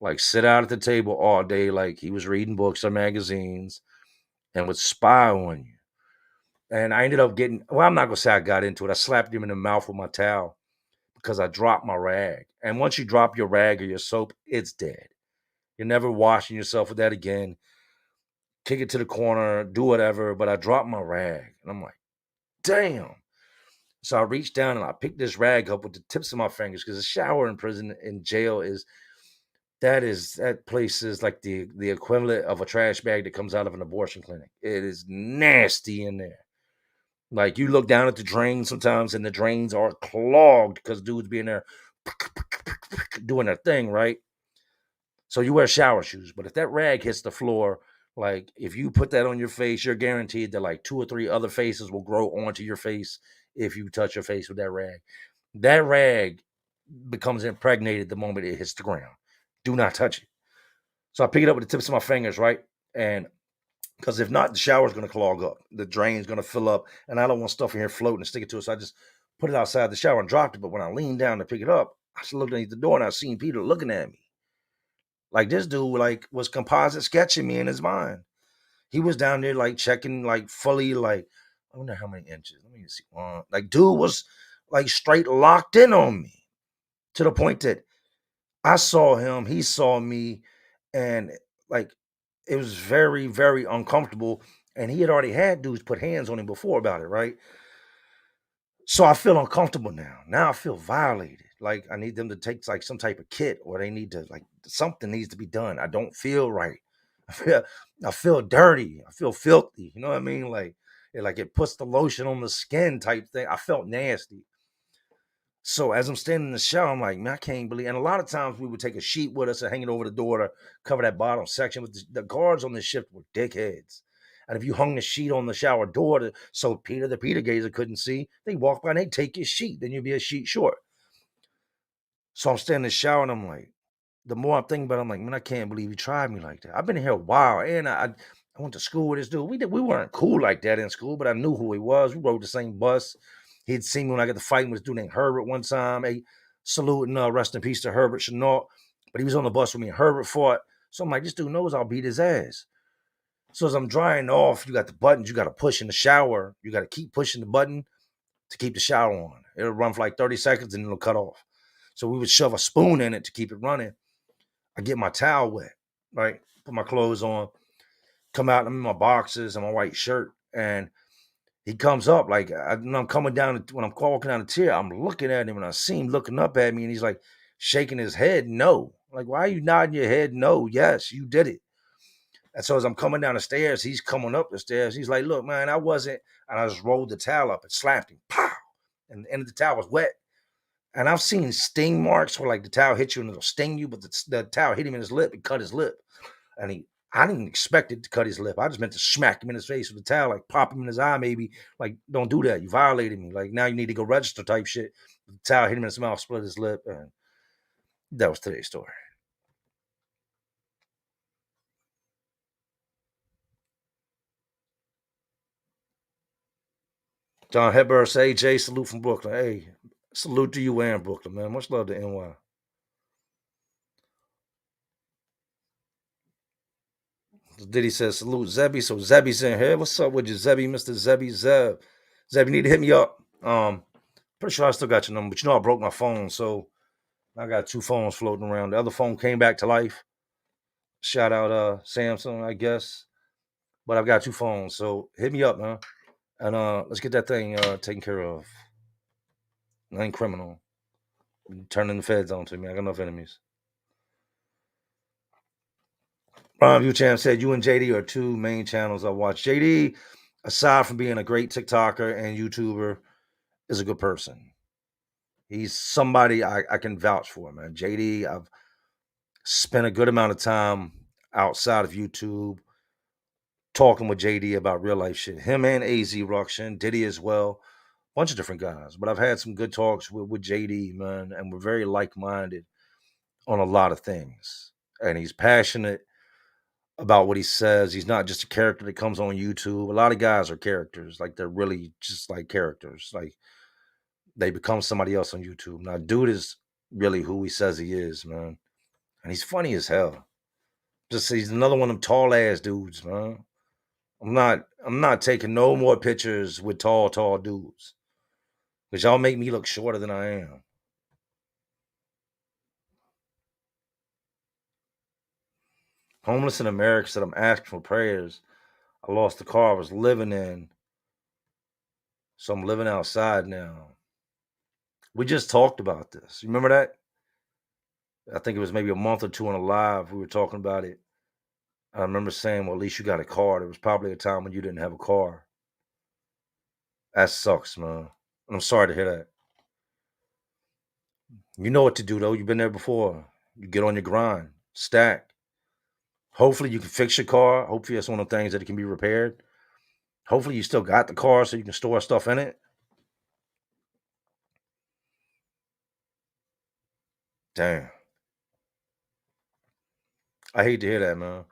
A: like sit out at the table all day, like he was reading books or magazines, and would spy on you. And I ended up getting, well, I'm not gonna say I got into it. I slapped him in the mouth with my towel because I dropped my rag. And once you drop your rag or your soap, it's dead. You're never washing yourself with that again. Kick it to the corner, do whatever. But I dropped my rag. And I'm like, damn. So I reached down and I picked this rag up with the tips of my fingers because the shower in prison in jail that place is like the equivalent of a trash bag that comes out of an abortion clinic. It is nasty in there. Like you look down at the drain sometimes and the drains are clogged because dudes be in there doing their thing, right? So you wear shower shoes, but if that rag hits the floor, like if you put that on your face, you're guaranteed that like 2 or 3 other faces will grow onto your face if you touch your face with that rag. That rag becomes impregnated the moment it hits the ground. Do not touch it. So I pick it up with the tips of my fingers, right? And because if not, the shower's going to clog up. The drain's going to fill up, and I don't want stuff in here floating and stick it to it. So I just put it outside the shower and dropped it. But when I leaned down to pick it up, I was looking at the door and I seen Peter looking at me. Like this dude, like was composite sketching me in his mind. He was down there like checking, like fully, like I wonder how many inches. Let me see. Like dude was like straight locked in on me to the point that I saw him, he saw me, and like it was very, very uncomfortable. And he had already had dudes put hands on him before about it, right? So I feel uncomfortable now. Now I feel violated. Like I need them to take like some type of kit, or they need to like something needs to be done. I don't feel right. I feel I feel dirty. I feel filthy. You know what I mean? Like it puts the lotion on the skin type thing. I felt nasty. So as I'm standing in the shower, I'm like, man, I can't believe. And a lot of times we would take a sheet with us and hang it over the door to cover that bottom section. But the guards on the shift were dickheads. And if you hung the sheet on the shower door so Peter the Peter Gazer couldn't see, they walk by and they take your sheet. Then you'd be a sheet short. So I'm standing in the shower and I'm like, the more I'm thinking about it, I'm like, man, I can't believe he tried me like that. I've been here a while, and I went to school with this dude. We weren't cool like that in school, but I knew who he was. We rode the same bus. He'd seen me when I got to fighting with this dude named Herbert one time. Hey, salute and rest in peace to Herbert Chenault. But he was on the bus with me and Herbert fought. So I'm like, this dude knows I'll beat his ass. So as I'm drying off, you got the buttons you got to push in the shower. You got to keep pushing the button to keep the shower on. It'll run for like 30 seconds and it'll cut off. So we would shove a spoon in it to keep it running. I get my towel wet, right? Put my clothes on, come out, I'm in my boxers and my white shirt. And he comes up, like, when I'm coming down, when I'm walking down the tier, I'm looking at him and I see him looking up at me and he's like shaking his head, no. I'm like, why are you nodding your head? No, yes, you did it. And so as I'm coming down the stairs, he's coming up the stairs. He's like, look, man, I wasn't. And I just rolled the towel up and slapped him. Pow! And the end of the towel was wet. And I've seen sting marks where like the towel hits you and it'll sting you, but the towel hit him in his lip and cut his lip. And I didn't expect it to cut his lip. I just meant to smack him in his face with the towel, like pop him in his eye, maybe. Like, don't do that. You violated me. Like, now you need to go register type shit. The towel hit him in his mouth, split his lip. And that was today's story. John Hepburn say, Jay, salute from Brooklyn. Hey, salute to you and Brooklyn, man. Much love to NY. Diddy says, salute Zebby. So Zebby's in here. What's up with you, Zebby, Mr. Zebby Zeb? Zeb, you need to hit me up. Pretty sure I still got your number, but you know I broke my phone, so I got 2 phones floating around. The other phone came back to life. Shout out Samsung, I guess. But I've got 2 phones, so hit me up, man. And let's get that thing taken care of. I ain't criminal. Turning the feds on to me. I got enough enemies. Ron Buchan said you and JD are 2 main channels I watch. JD, aside from being a great TikToker and YouTuber, is a good person. He's somebody I can vouch for, man. JD, I've spent a good amount of time outside of YouTube talking with JD about real life shit. Him and AZ Ruction, Diddy as well, bunch of different guys. But I've had some good talks with JD, man, and we're very like minded on a lot of things. And he's passionate about what he says. He's not just a character that comes on YouTube. A lot of guys are characters, like they're really just like characters. Like they become somebody else on YouTube. Now, dude is really who he says he is, man. And he's funny as hell. Just he's another one of them tall ass dudes, man. I'm not taking no more pictures with tall dudes. Because y'all make me look shorter than I am. Homeless in America said I'm asking for prayers. I lost the car I was living in. So I'm living outside now. We just talked about this. You remember that? I think it was maybe a month or two on a live. We were talking about it. I remember saying, well, at least you got a car. There was probably a time when you didn't have a car. That sucks, man. And I'm sorry to hear that. You know what to do, though. You've been there before. You get on your grind, stack. Hopefully, you can fix your car. Hopefully, that's one of the things that it can be repaired. Hopefully, you still got the car so you can store stuff in it. Damn. I hate to hear that, man.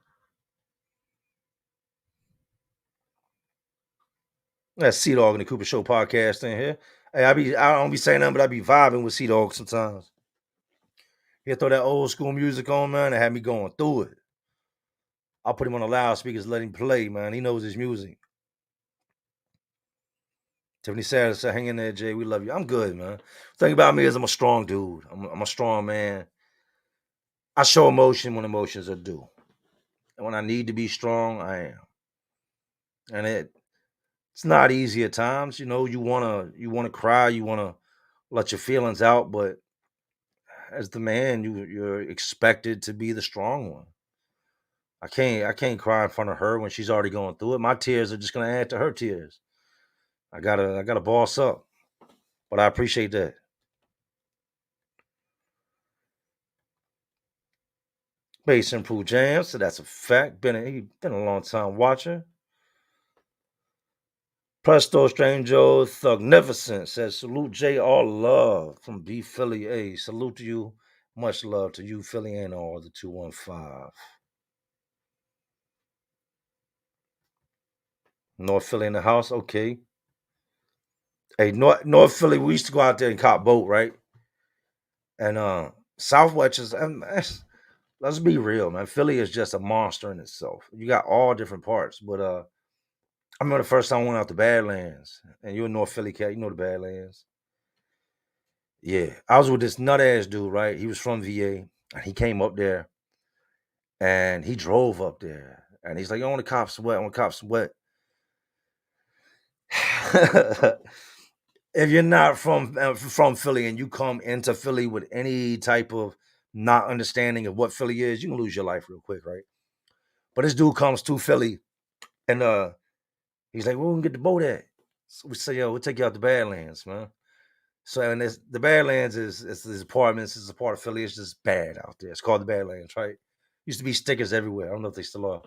A: That's Sea Dog in the Cooper Show podcast in here. Hey, I don't be saying nothing, but I be vibing with Sea Dog sometimes. He'll throw that old school music on, man, and have me going through it. I'll put him on the loudspeakers, let him play, man. He knows his music. Tiffany Sanders said, hang in there, Jay. We love you. I'm good, man. The thing about me is I'm a strong dude. I'm a strong man. I show emotion when emotions are due. And when I need to be strong, I am. And it's not easy at times. You know, you wanna cry, you wanna let your feelings out, but as the man, you're expected to be the strong one. I can't cry in front of her when she's already going through it. My tears are just gonna add to her tears. I gotta boss up. But I appreciate that. Base improved jams, so that's a fact. He been a long time watcher. Presto Strange Thugnificent says salute J all love from B Philly A. Salute to you. Much love to you, Philly and all the 215. North Philly in the house. Okay. Hey, North Philly, we used to go out there and cop boat, right? And Southwest is let's be real, man. Philly is just a monster in itself. You got all different parts, but I remember the first time I went out to Badlands, and you're a North Philly cat, you know the Badlands. Yeah, I was with this nut ass dude, right? He was from VA, and he came up there, and he drove up there, and he's like, "I want to cop some wet. I want to cop some wet." If you're not from Philly and you come into Philly with any type of not understanding of what Philly is, you can lose your life real quick, right? But this dude comes to Philly, and he's like, "Where we can get the boat at?" So we say, "Yo, we'll take you out to Badlands, man." So and the Badlands is it's these apartments. It's a part of Philly. It's just bad out there. It's called the Badlands, right? Used to be stickers everywhere. I don't know if they still are.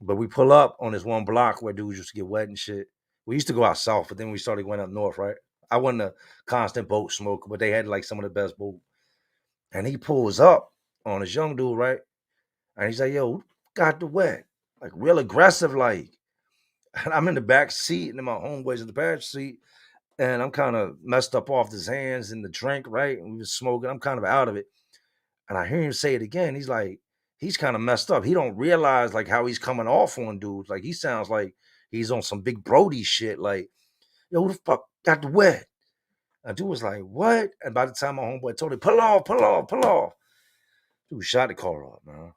A: But we pull up on this one block where dudes used to get wet and shit. We used to go out south, but then we started going up north, right? I wasn't a constant boat smoker, but they had like some of the best boat. And he pulls up on this young dude, right? And he's like, "Yo, who got the wet?" Like real aggressive, like. And I'm in the back seat, and then my homeboy's in the passenger seat, and I'm kind of messed up off his hands in the drink, right? And we was smoking. I'm kind of out of it. And I hear him say it again. He's like, he's kind of messed up. He don't realize like how he's coming off on dudes. Like he sounds like he's on some big Brody shit. Like, yo, who the fuck got the wet? And dude was like, what? And by the time my homeboy told him, pull off, pull off, pull off, dude shot the car up, man.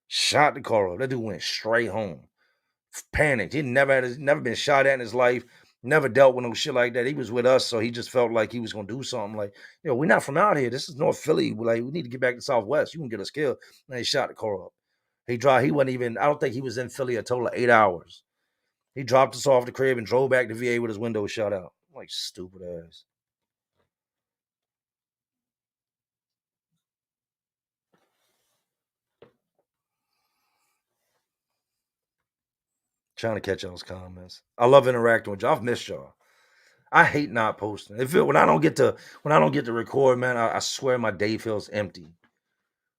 A: Shot the car up. That dude went straight home. Panicked. He never been shot at in his life. Never dealt with no shit like that. He was with us, so he just felt like he was gonna do something. Like, we're not from out here. This is North Philly. Like, we need to get back to Southwest. You can get us killed. And they shot the car up. He wasn't even. I don't think he was in Philly a total of 8 hours. He dropped us off the crib and drove back to VA with his window shut out. Like stupid ass. Trying to catch y'all's comments. I love interacting with y'all. I've missed y'all. I hate not posting. When I don't get to record, man, I swear my day feels empty.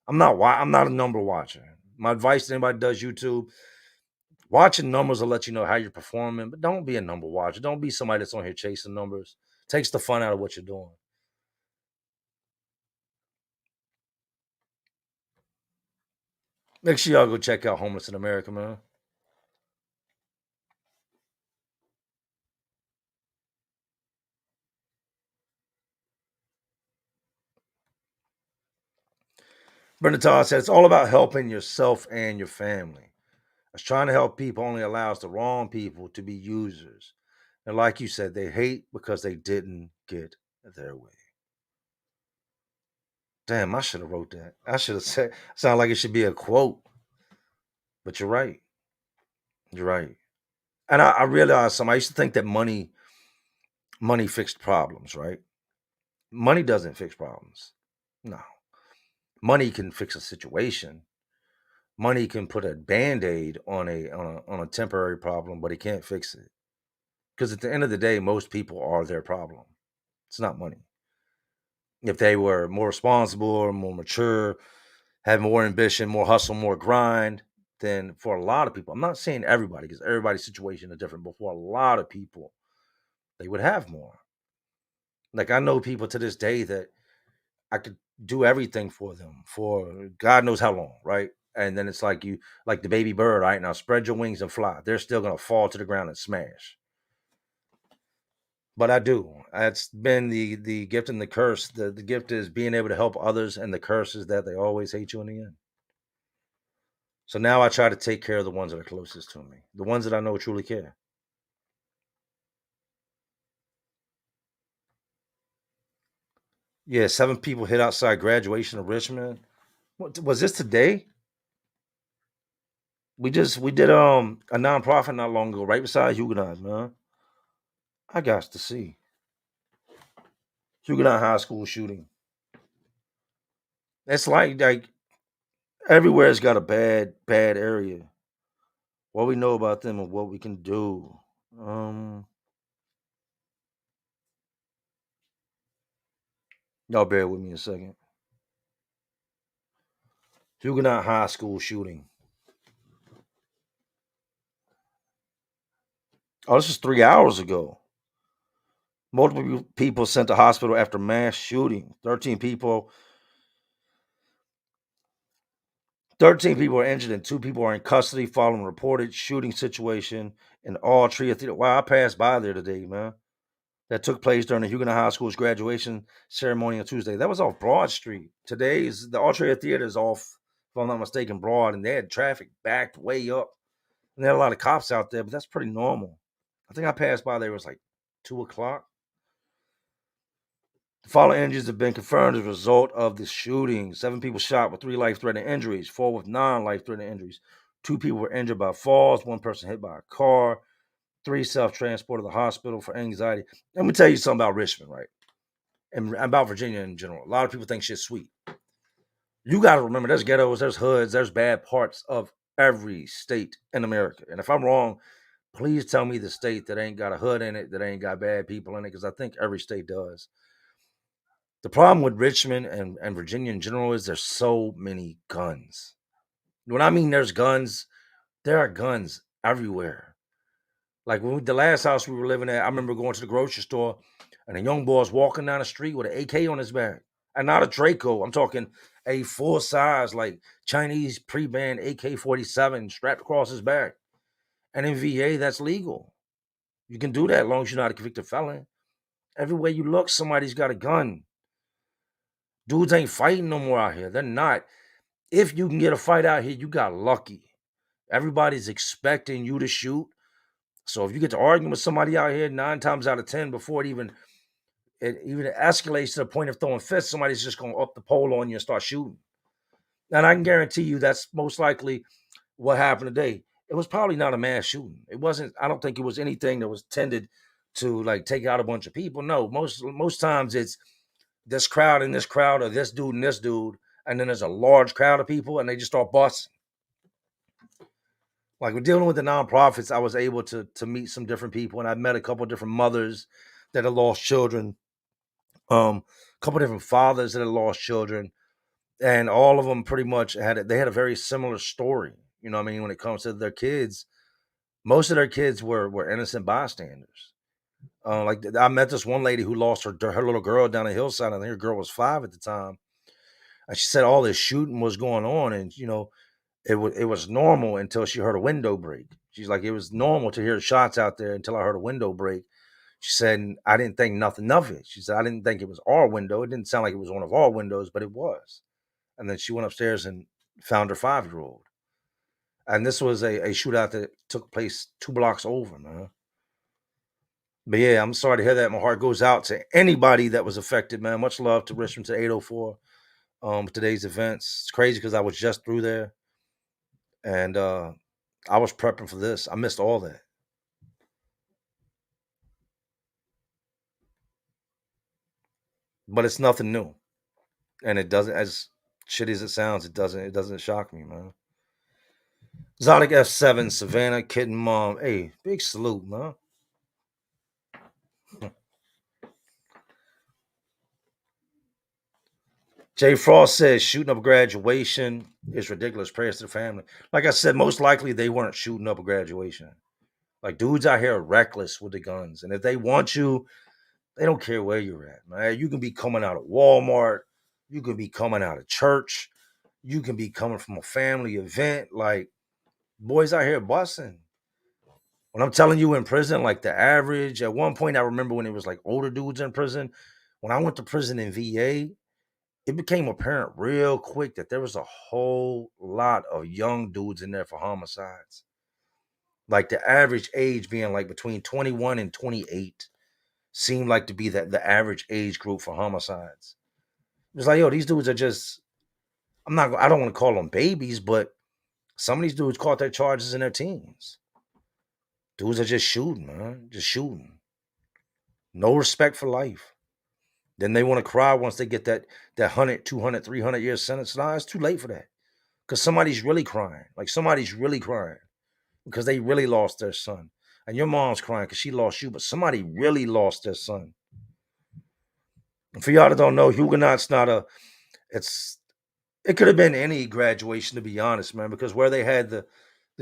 A: I'm not a number watcher. My advice to anybody who does YouTube: watching numbers will let you know how you're performing, but don't be a number watcher. Don't be somebody that's on here chasing numbers. Takes the fun out of what you're doing. Make sure y'all go check out Homeless in America, man. Brenda Todd said it's all about helping yourself and your family. As trying to help people only allows the wrong people to be users. And like you said, they hate because they didn't get their way. Damn, I should have wrote that. I should have said sound like it should be a quote. But you're right. You're right. And I realized something. I used to think that money fixed problems, right? Money doesn't fix problems. No. Money can fix a situation. Money can put a band-aid on a temporary problem, but it can't fix it. Because at the end of the day, most people are their problem. It's not money. If they were more responsible or more mature, had more ambition, more hustle, more grind, then for a lot of people, I'm not saying everybody, because everybody's situation is different, but for a lot of people, they would have more. Like I know people to this day that I could do everything for them for God knows how long, right? And then it's like like the baby bird, right? Now spread your wings and fly. They're still gonna fall to the ground and smash. But I do. That's been the gift and the curse. The gift is being able to help others, and the curse is that they always hate you in the end. So now I try to take care of the ones that are closest to me, the ones that I know truly care. Yeah, 7 people hit outside graduation of Richmond. What was this today? We did a nonprofit not long ago, right beside Huguenots, man. I got to see Huguenot High School shooting. It's like everywhere's got a bad area. What we know about them and what we can do. Um, y'all bear with me a second. Huguenot High School shooting. Oh, this is 3 hours ago. Multiple people sent to hospital after mass shooting. 13 people were injured and 2 people are in custody following reported shooting situation in all Tria Theater. Wow, I passed by there today, man. That took place during the Huguenot High School's graduation ceremony on Tuesday. That was off Broad Street. Today's the Altria Theater is off, if I'm not mistaken, Broad, and they had traffic backed way up. And they had a lot of cops out there, but that's pretty normal. I think I passed by there, it was like 2 o'clock. The following injuries have been confirmed as a result of the shooting. 7 people shot with 3 life-threatening injuries, 4 with non-life-threatening injuries. 2 people were injured by falls, 1 person hit by a car, 3 self-transported to the hospital for anxiety. Let me tell you something about Richmond, right? And about Virginia in general. A lot of people think shit's sweet. You got to remember, there's ghettos, there's hoods, there's bad parts of every state in America. And if I'm wrong, please tell me the state that ain't got a hood in it, that ain't got bad people in it, because I think every state does. The problem with Richmond and Virginia in general is there's so many guns. When I mean there's guns, there are guns everywhere. Like the last house we were living at, I remember going to the grocery store and a young boy was walking down the street with an AK on his back. And not a Draco. I'm talking a full size, like Chinese pre-banned AK-47 strapped across his back. And in VA, that's legal. You can do that as long as you're not a convicted felon. Everywhere you look, somebody's got a gun. Dudes ain't fighting no more out here. They're not. If you can get a fight out here, you got lucky. Everybody's expecting you to shoot. So if you get to arguing with somebody out here 9 times out of 10 before it even escalates to the point of throwing fists, somebody's just going to up the pole on you and start shooting. And I can guarantee you that's most likely what happened today. It was probably not a mass shooting. It wasn't. I don't think it was anything that was tended to like take out a bunch of people. No, most times it's this crowd and this crowd, or this dude and this dude, and then there's a large crowd of people, and they just start busting. Like, we're dealing with the nonprofits, I was able to meet some different people, and I met a couple of different mothers that had lost children, a couple of different fathers that had lost children, and all of them pretty much they had a very similar story. You know what I mean? When it comes to their kids, most of their kids were innocent bystanders. I met this one lady who lost her little girl down a hillside. I think her girl was 5 at the time, and she said all this shooting was going on, and it was normal until she heard a window break. She's like, it was normal to hear shots out there until I heard a window break. She said, and I didn't think nothing of it. She said, I didn't think it was our window. It didn't sound like it was one of our windows, but it was. And then she went upstairs and found her 5-year old. And this was a shootout that took place 2 blocks over, man. But yeah, I'm sorry to hear that. My heart goes out to anybody that was affected, man. Much love to Richmond, to 804. Today's events. It's crazy because I was just through there, and I was prepping for this. I missed all that. But it's nothing new. And it doesn't, as shitty as it sounds, it doesn't shock me, man. Exotic F7, Savannah, Kitten Mom. Hey, big salute, man. Jay Frost says shooting up graduation is ridiculous. Prayers to the family. Like I said, most likely they weren't shooting up a graduation. Like, dudes out here are reckless with the guns. And if they want you, they don't care where you're at, man. You can be coming out of Walmart. You can be coming out of church. You can be coming from a family event. Like, boys out here busting. When I'm telling you, in prison, like the average, at one point, I remember when it was like older dudes in prison. When I went to prison in VA, it became apparent real quick that there was a whole lot of young dudes in there for homicides. Like, the average age being like between 21 and 28 seemed like to be the average age group for homicides. It was like, yo, these dudes are just, I don't want to call them babies, but some of these dudes caught their charges in their teens. Dudes are just shooting, man. Just shooting. No respect for life. Then they want to cry once they get that 100, 200, 300 year sentence. Nah, it's too late for that. Because somebody's really crying. Like, somebody's really crying because they really lost their son. And your mom's crying because she lost you, but somebody really lost their son. And for y'all that don't know, Huguenot's not it could have been any graduation, to be honest, man, because where they had the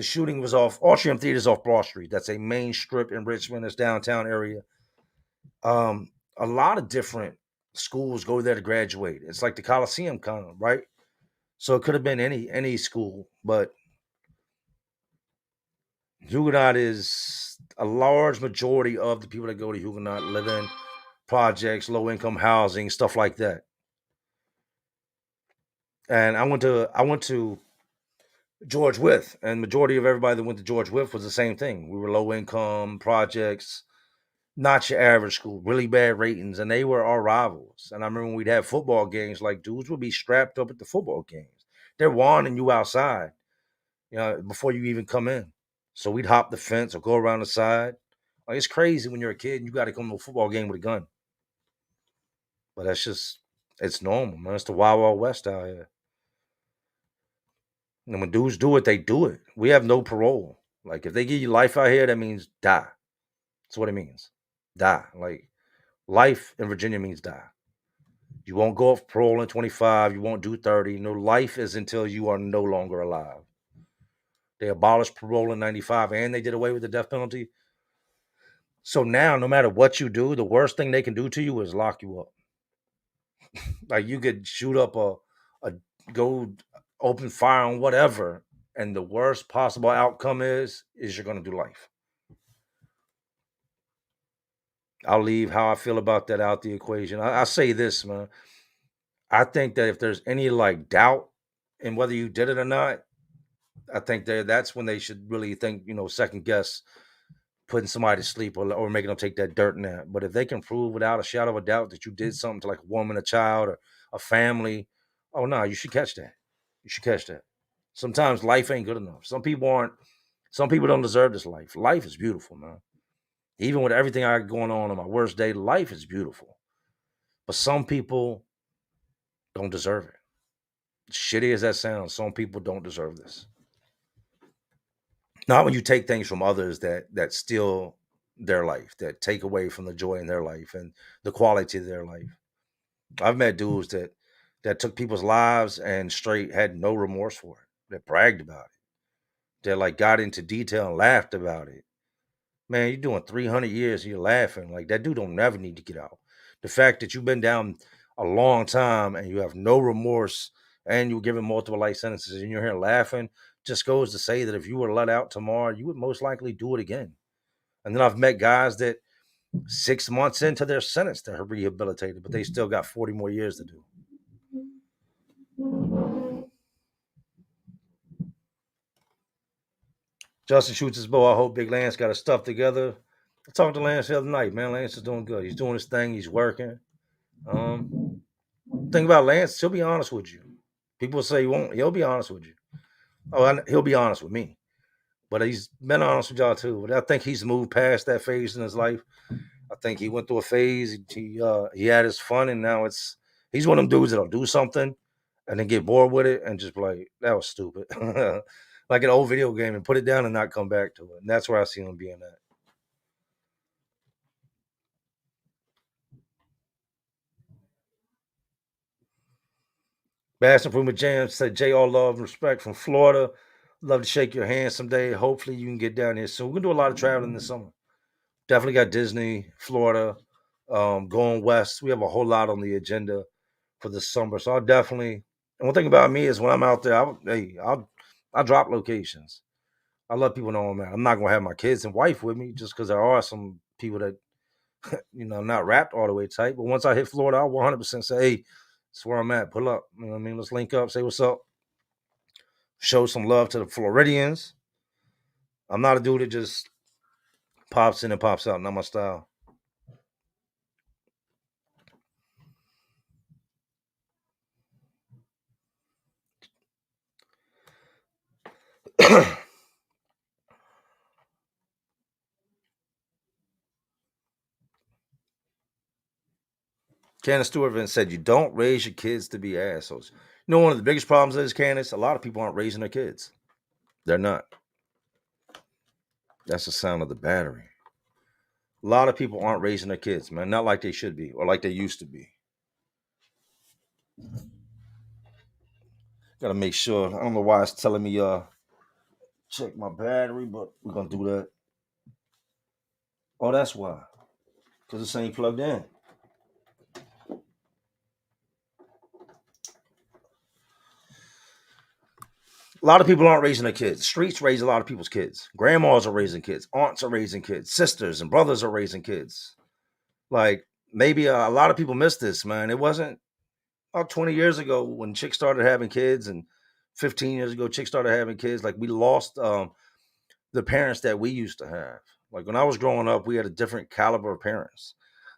A: shooting was off Atrium Theater's off Broad Street. That's a main strip in Richmond, it's downtown area. A lot of different schools go there to graduate. It's like the Coliseum, kind of, right? So it could have been any school, but Huguenot is a large majority of the people that go to Huguenot live in projects, low income housing, stuff like that. And I went to George Wythe, and majority of everybody that went to George Wythe was the same thing. We were low income projects, not your average school, really bad ratings, and they were our rivals. And I remember when we'd have football games, like, dudes would be strapped up at the football games. They're warning you outside, before you even come in. So we'd hop the fence or go around the side. Like, it's crazy when you're a kid and you got to come to a football game with a gun. But it's normal, man. It's the Wild Wild West out here. And when dudes do it, they do it. We have no parole. Like, if they give you life out here, that means die. That's what it means. Die. Like, life in Virginia means die. You won't go off parole in 25. You won't do 30. No, life is until you are no longer alive. They abolished parole in 95 and they did away with the death penalty. So now, no matter what you do, the worst thing they can do to you is lock you up. Like, you could shoot up a go open fire on whatever, and the worst possible outcome is you're gonna do life. I'll leave how I feel about that out the equation. I say this, man. I think that if there's any like doubt in whether you did it or not, I think that's when they should really think, second guess putting somebody to sleep or making them take that dirt nap. But if they can prove without a shadow of a doubt that you did something to like a woman, a child, or a family, oh no, you should catch that. You should catch that. Sometimes life ain't good enough. Some people don't deserve this life. Life is beautiful, man. Even with everything I got going on my worst day, life is beautiful. But some people don't deserve it. Shitty as that sounds, some people don't deserve this. Not when you take things from others that steal their life, that take away from the joy in their life and the quality of their life. I've met dudes that took people's lives and straight had no remorse for it. That bragged about it. That like got into detail and laughed about it. Man, you're doing 300 years and you're laughing. Like that dude don't never need to get out. The fact that you've been down a long time and you have no remorse and you were given multiple life sentences and you're here laughing just goes to say that if you were let out tomorrow, you would most likely do it again. And then I've met guys that 6 months into their sentence they're rehabilitated, but they still got 40 more years to do. Justin shoots his bow. I hope Big Lance got his stuff together. I talked to Lance the other night, man. Lance is doing good. He's doing his thing. He's working. Um, thing about Lance, he'll be honest with you. People say he won't. He'll be honest with you. He'll be honest with me. But he's been honest with y'all too. But I think he's moved past that phase in his life. I think he went through a phase. He had his fun, and now he's one of them dudes that'll do something and then get bored with it and just be like, that was stupid. Like an old video game and put it down and not come back to it. And that's where I see him being at. Bass Improvement Jam said, Jay, all love and respect from Florida. Love to shake your hand someday. Hopefully you can get down here soon. We're gonna do a lot of traveling this summer. Definitely got Disney, Florida, going west. We have a whole lot on the agenda for the summer. So I'll definitely. And one thing about me is when I'm out there, I'll drop locations. I let people know I'm at. I'm not gonna have my kids and wife with me just because there are some people that not wrapped all the way tight. But once I hit Florida, I'll 100% say, hey, that's where I'm at. Pull up. You know what I mean? Let's link up, say what's up, show some love to the Floridians. I'm not a dude that just pops in and pops out. Not my style. Candace Stewart then said, you don't raise your kids to be assholes. You know, one of the biggest problems is, Candace, a lot of people aren't raising their kids. They're not. That's the sound of the battery. A lot of people aren't raising their kids, man. Not like they should be or like they used to be. Gotta make sure. I don't know why it's telling me check my battery, but we're gonna do that. Oh, that's why. Because this ain't plugged in. A lot of people aren't raising their kids. Streets raise a lot of people's kids. Grandmas are raising kids. Aunts are raising kids. Sisters and brothers are raising kids. Like maybe a lot of people miss this, man. It wasn't about 20 years ago when chicks started having kids, and 15 years ago chicks started having kids. Like we lost the parents that we used to have. Like when I was growing up, we had a different caliber of parents.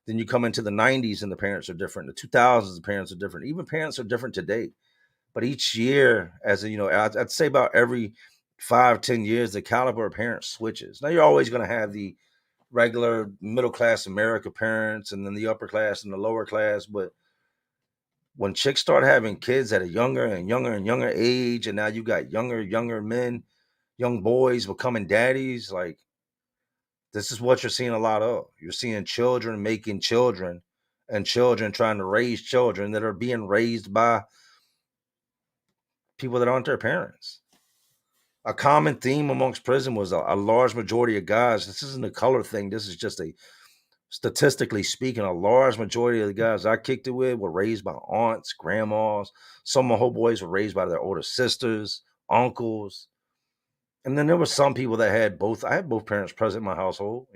A: Then you come into the 90s and the parents are different. The 2000s, the parents are different. Even parents are different today. But each year, I'd say about every 5, 10 years, the caliber of parents switches. Now you're always going to have the regular middle class America parents and then the upper class and the lower class. But when chicks start having kids at a younger and younger and younger age, and now you got younger men, young boys becoming daddies, like this is what you're seeing a lot of. You're seeing children making children and children trying to raise children that are being raised by people that aren't their parents. A common theme amongst prison was a large majority of guys. This isn't a color thing. This is just a statistically speaking, a large majority of the guys I kicked it with were raised by aunts, grandmas. Some of my homeboys were raised by their older sisters, uncles. And then there were some people that had both. I had both parents present in my household,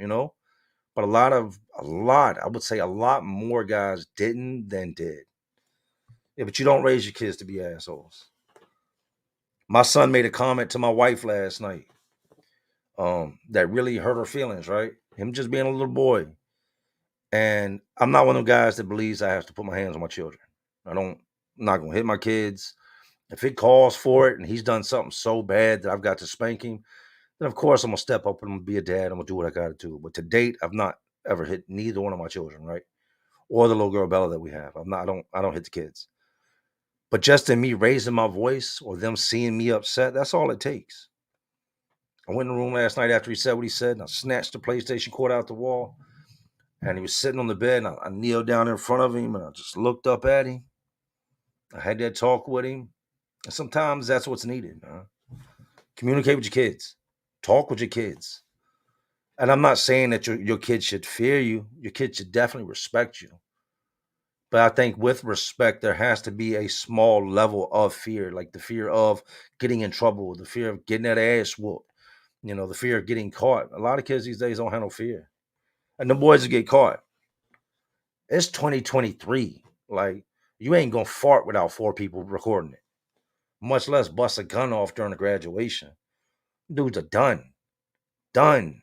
A: but I would say a lot more guys didn't than did. Yeah, but you don't raise your kids to be assholes. My son made a comment to my wife last night that really hurt her feelings, right? Him just being a little boy. And I'm not one of them guys that believes I have to put my hands on my children. I'm not gonna hit my kids. If it calls for it and he's done something so bad that I've got to spank him, then of course I'm gonna step up and I'm gonna be a dad. I'm gonna do what I gotta do. But to date, I've not ever hit neither one of my children, right? Or the little girl Bella that we have. I don't hit the kids. But just in me raising my voice or them seeing me upset, that's all it takes. I went in the room last night after he said what he said, and I snatched the PlayStation cord out the wall, and he was sitting on the bed, and I kneeled down in front of him, and I just looked up at him. I had that talk with him, and sometimes that's what's needed, man. Communicate with your kids. Talk with your kids. And I'm not saying that your kids should fear you. Your kids should definitely respect you. But I think with respect, there has to be a small level of fear, like the fear of getting in trouble, the fear of getting that ass whooped, the fear of getting caught. A lot of kids these days don't have no fear. And the boys that get caught, it's 2023. Like, you ain't gonna fart without four people recording it, much less bust a gun off during a graduation. Dudes are done. Done.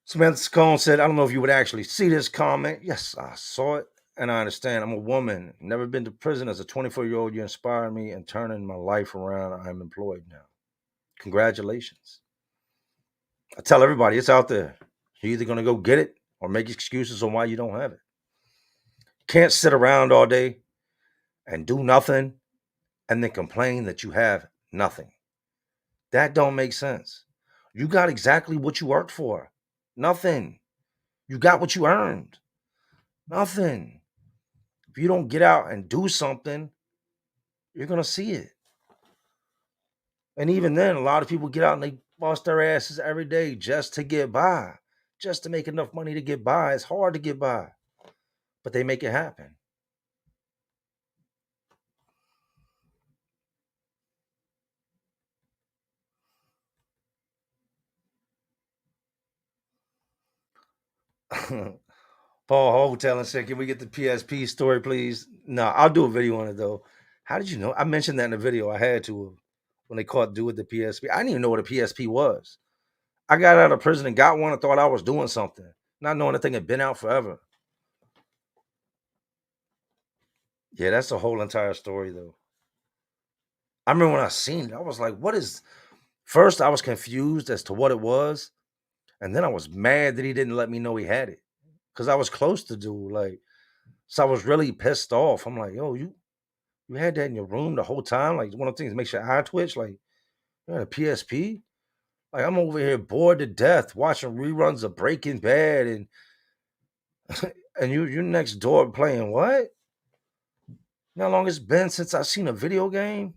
A: Samantha Cone said, I don't know if you would actually see this comment. Yes, I saw it, and I understand. I'm a woman, never been to prison. As a 24-year-old, you inspired me and turning my life around. I'm employed now. Congratulations. I tell everybody it's out there. You're either going to go get it or make excuses on why you don't have it. Can't sit around all day and do nothing and then complain that you have nothing. That don't make sense. You got exactly what you worked for. Nothing. You got what you earned. Nothing. If you don't get out and do something, you're going to see it. And even then, a lot of people get out and they bust their asses every day just to get by, just to make enough money to get by. It's hard to get by, but they make it happen. Paul Hotel and said, can we get the PSP story, please? No, I'll do a video on it, though. How did you know? I mentioned that in the video. I had to when they caught dude with the PSP. I didn't even know what a PSP was. I got out of prison and got one and thought I was doing something, not knowing the thing had been out forever. Yeah, that's the whole entire story, though. I remember when I seen it, I was like, what is. First, I was confused as to what it was. And then I was mad that he didn't let me know he had it because I was close to dude. Like, so I was really pissed off. I'm like, yo, you had that in your room the whole time? Like, one of the things that makes your eye twitch? Like, you had a PSP? Like, I'm over here bored to death watching reruns of Breaking Bad and and you next door playing what? You know how long it's been since I've seen a video game?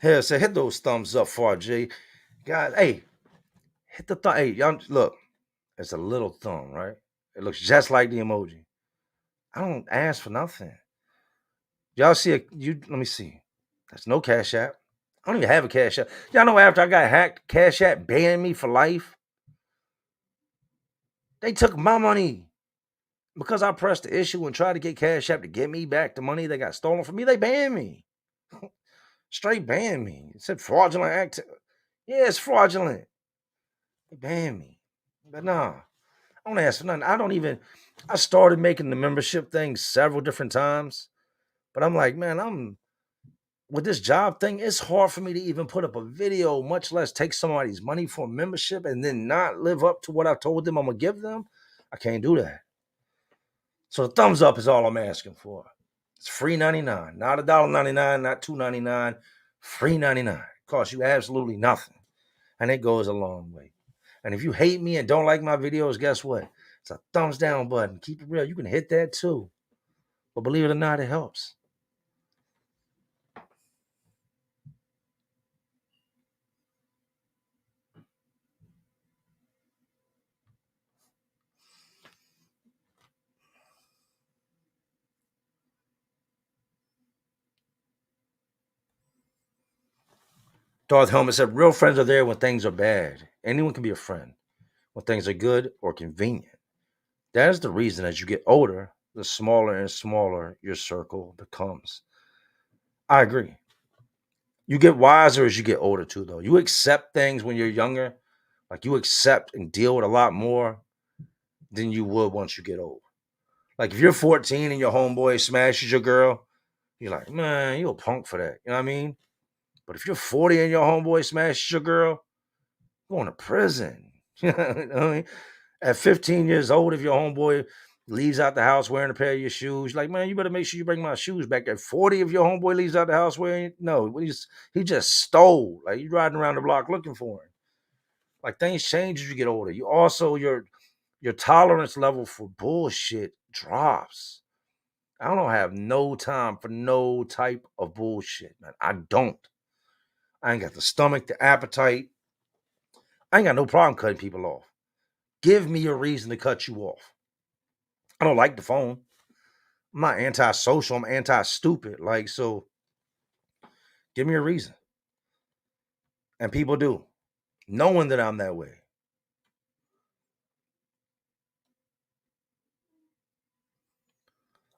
A: Here, say hit those thumbs up for Jay. God, hey, hit the thumb. Hey, y'all look, it's a little thumb, right? It looks just like the emoji. I don't ask for nothing. Y'all see let me see. There's no Cash App. I don't even have a Cash App. Y'all know after I got hacked, Cash App banned me for life. They took my money. Because I pressed the issue and tried to get Cash App to get me back the money that got stolen from me, they banned me. Straight banned me. It said fraudulent act. Yeah, it's fraudulent. They banned me. But nah, I don't ask for nothing. I started making the membership thing several different times. But I'm like, man, with this job thing, it's hard for me to even put up a video, much less take somebody's money for a membership and then not live up to what I told them I'm gonna give them. I can't do that. So the thumbs up is all I'm asking for. It's free 99, not $1.99, not $2.99, free 99. Costs you absolutely nothing. And it goes a long way. And if you hate me and don't like my videos, guess what? It's a thumbs down button. Keep it real. You can hit that too. But believe it or not, it helps. Darth Helmet said, real friends are there when things are bad. Anyone can be a friend when things are good or convenient. That is the reason as you get older, the smaller and smaller your circle becomes. I agree. You get wiser as you get older too, though. You accept things when you're younger, like you accept and deal with a lot more than you would once you get old. Like if you're 14 and your homeboy smashes your girl, you're like, man, you a punk for that. You know what I mean? But if you're 40 and your homeboy smashes your girl, you're going to prison. You know what I mean? At 15 years old, if your homeboy leaves out the house wearing a pair of your shoes, like, man, you better make sure you bring my shoes back. At 40, if your homeboy leaves out the house wearing, no, he just stole. Like, you riding around the block looking for him. Like, things change as you get older. You also, your tolerance level for bullshit drops. I don't have no time for no type of bullshit, man. I don't. I ain't got the stomach, the appetite. I ain't got no problem cutting people off. Give me a reason to cut you off. I don't like the phone. I'm not anti-social. I'm anti-stupid. Like, so give me a reason. And people do, knowing that I'm that way.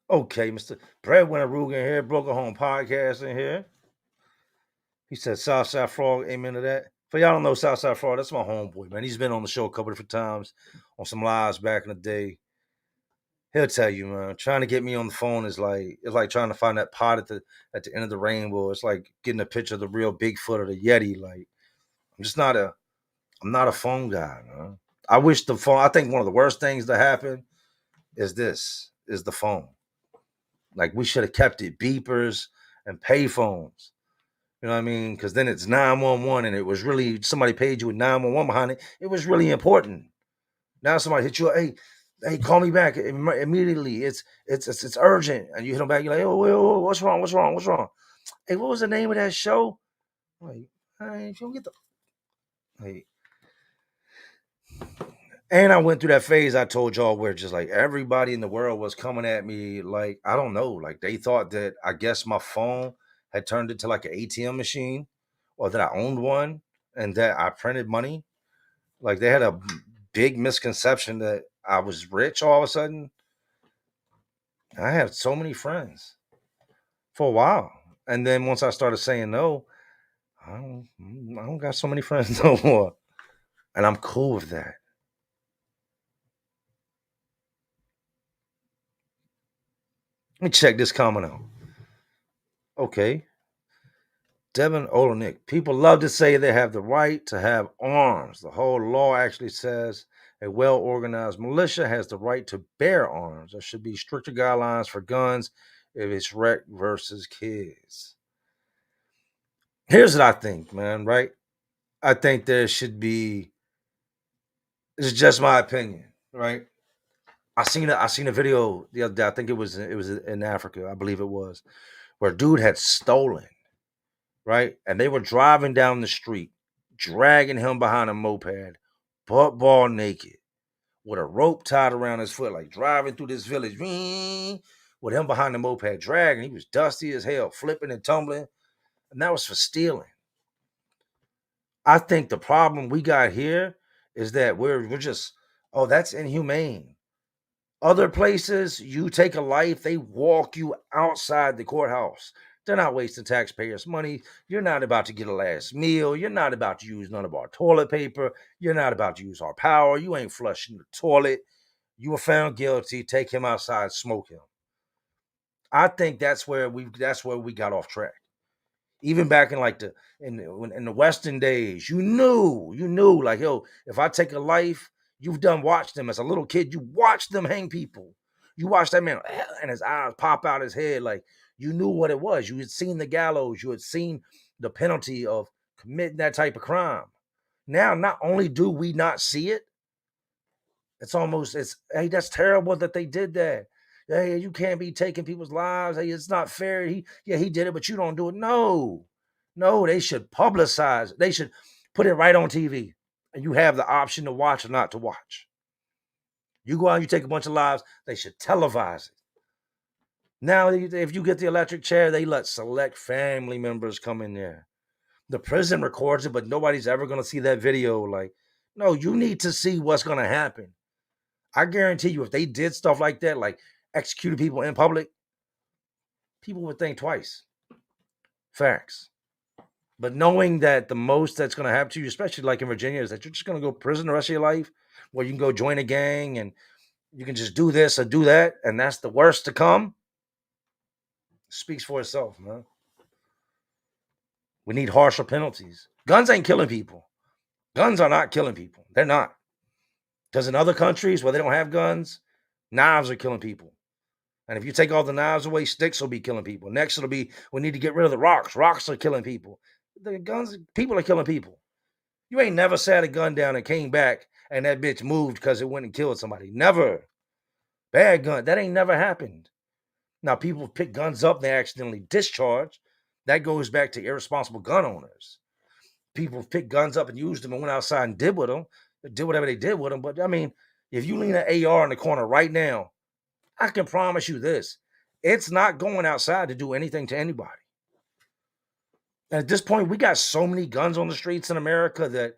A: Okay, Mr. Breadwinner Rugen here, Broker Home Podcast in here. He said Southside Frog, amen to that. For y'all don't know Southside Frog, that's my homeboy, man. He's been on the show a couple different times on some lives back in the day. He'll tell you, man, trying to get me on the phone is like, it's like trying to find that pot at the end of the rainbow. It's like getting a picture of the real Bigfoot or the Yeti. Like, I'm just not a I'm not a phone guy, man. I wish the phone, I think one of the worst things that happened is the phone. Like, we should have kept it beepers and pay phones. You know what I mean? Because then it's 911 and it was really, somebody paid you with 911 behind it. It was really important. Now somebody hit you, hey, call me back immediately. It's urgent. And you hit them back, you're like, oh, what's wrong? What's wrong? What's wrong? Hey, what was the name of that show? Like, hey, if you don't get the, hey. And I went through that phase I told y'all where just like everybody in the world was coming at me like, I don't know, like they thought that I guess my phone had turned into like an ATM machine or that I owned one and that I printed money. Like they had a big misconception that I was rich all of a sudden. I had so many friends for a while. And then once I started saying no, I don't got so many friends no more. And I'm cool with that. Let me check this comment out. Okay. Devin Olenek. People love to say they have the right to have arms. The whole law actually says a well organized militia has the right to bear arms. There should be stricter guidelines for guns if it's rec versus kids. Here's what I think, man, right? I think there should be, this is just my opinion, right? I seen a video the other day. I think it was in Africa, I believe it was, where a dude had stolen, right? And they were driving down the street, dragging him behind a moped, butt ball naked, with a rope tied around his foot, like driving through this village, with him behind the moped, dragging. He was dusty as hell, flipping and tumbling, and that was for stealing. I think the problem we got here is that we're just, oh, that's inhumane. Other places, you take a life, they walk you outside the courthouse. They're not wasting taxpayers' money. You're not about to get a last meal. You're not about to use none of our toilet paper. You're not about to use our power. You ain't flushing the toilet. You were found guilty. Take him outside, smoke him. I think that's where we got off track. Even back in like in the Western days, you knew like, yo, if I take a life, you've done watched them as a little kid, you watched them hang people. You watched that man and his eyes pop out his head, like you knew what it was. You had seen the gallows, you had seen the penalty of committing that type of crime. Now, not only do we not see it, it's hey, that's terrible that they did that. Hey, you can't be taking people's lives. Hey, it's not fair. He did it, but you don't do it. No, they should publicize it. They should put it right on TV. And you have the option to watch or not to watch. You go out, you take a bunch of lives, they should televise it. Now, if you get the electric chair, they let select family members come in there. The prison records it, but nobody's ever going to see that video. Like, no, you need to see what's going to happen. I guarantee you, if they did stuff like that, like executed people in public, people would think twice. Facts. But knowing that the most that's going to happen to you, especially like in Virginia, is that you're just going to go to prison the rest of your life, where you can go join a gang and you can just do this or do that, and that's the worst to come. speaks for itself, man. We need harsher penalties. Guns ain't killing people. Guns are not killing people. They're not. Because in other countries where they don't have guns, knives are killing people. And if you take all the knives away, sticks will be killing people. Next, it'll be we need to get rid of the rocks. Rocks are killing people. The guns, people are killing people. You ain't never sat a gun down and came back and that bitch moved because it went and killed somebody. Never. Bad gun. That ain't never happened. Now, people pick guns up, they accidentally discharge. That goes back to irresponsible gun owners. People pick guns up and used them and went outside and did with them, did whatever they did with them. But I mean, if you lean an AR in the corner right now, I can promise you this: it's not going outside to do anything to anybody. And at this point, we got so many guns on the streets in America that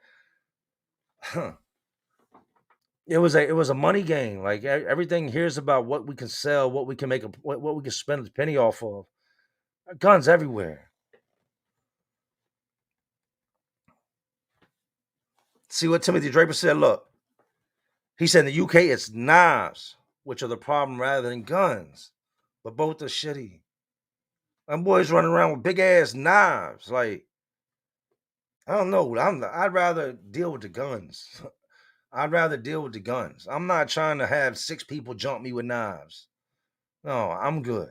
A: it was a money game. Like everything here is about what we can sell, what we can make, what we can spend a penny off of. Guns everywhere. See what Timothy Draper said? Look, he said in the UK it's knives, which are the problem rather than guns. But both are shitty. Them boys running around with big ass knives. Like, I don't know. I'd rather deal with the guns. I'd rather deal with the guns. I'm not trying to have 6 people jump me with knives. No, I'm good.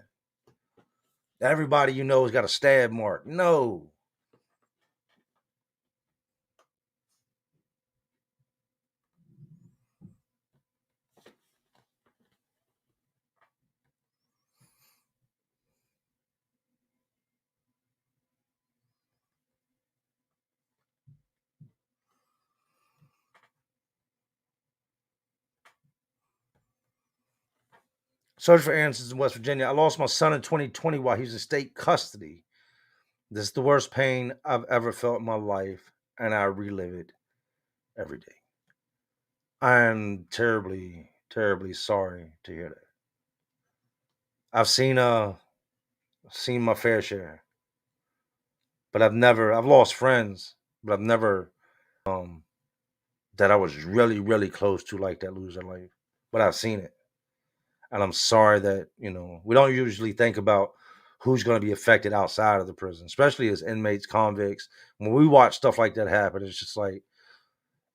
A: Everybody you know has got a stab mark. No. Search for answers in West Virginia. I lost my son in 2020 while he was in state custody. This is the worst pain I've ever felt in my life, and I relive it every day. I am terribly, terribly sorry to hear that. I've seen my fair share, but I've lost friends, but I've never that I was really, really close to like that lose their life. But I've seen it. And I'm sorry that, we don't usually think about who's going to be affected outside of the prison, especially as inmates, convicts. When we watch stuff like that happen, it's just like,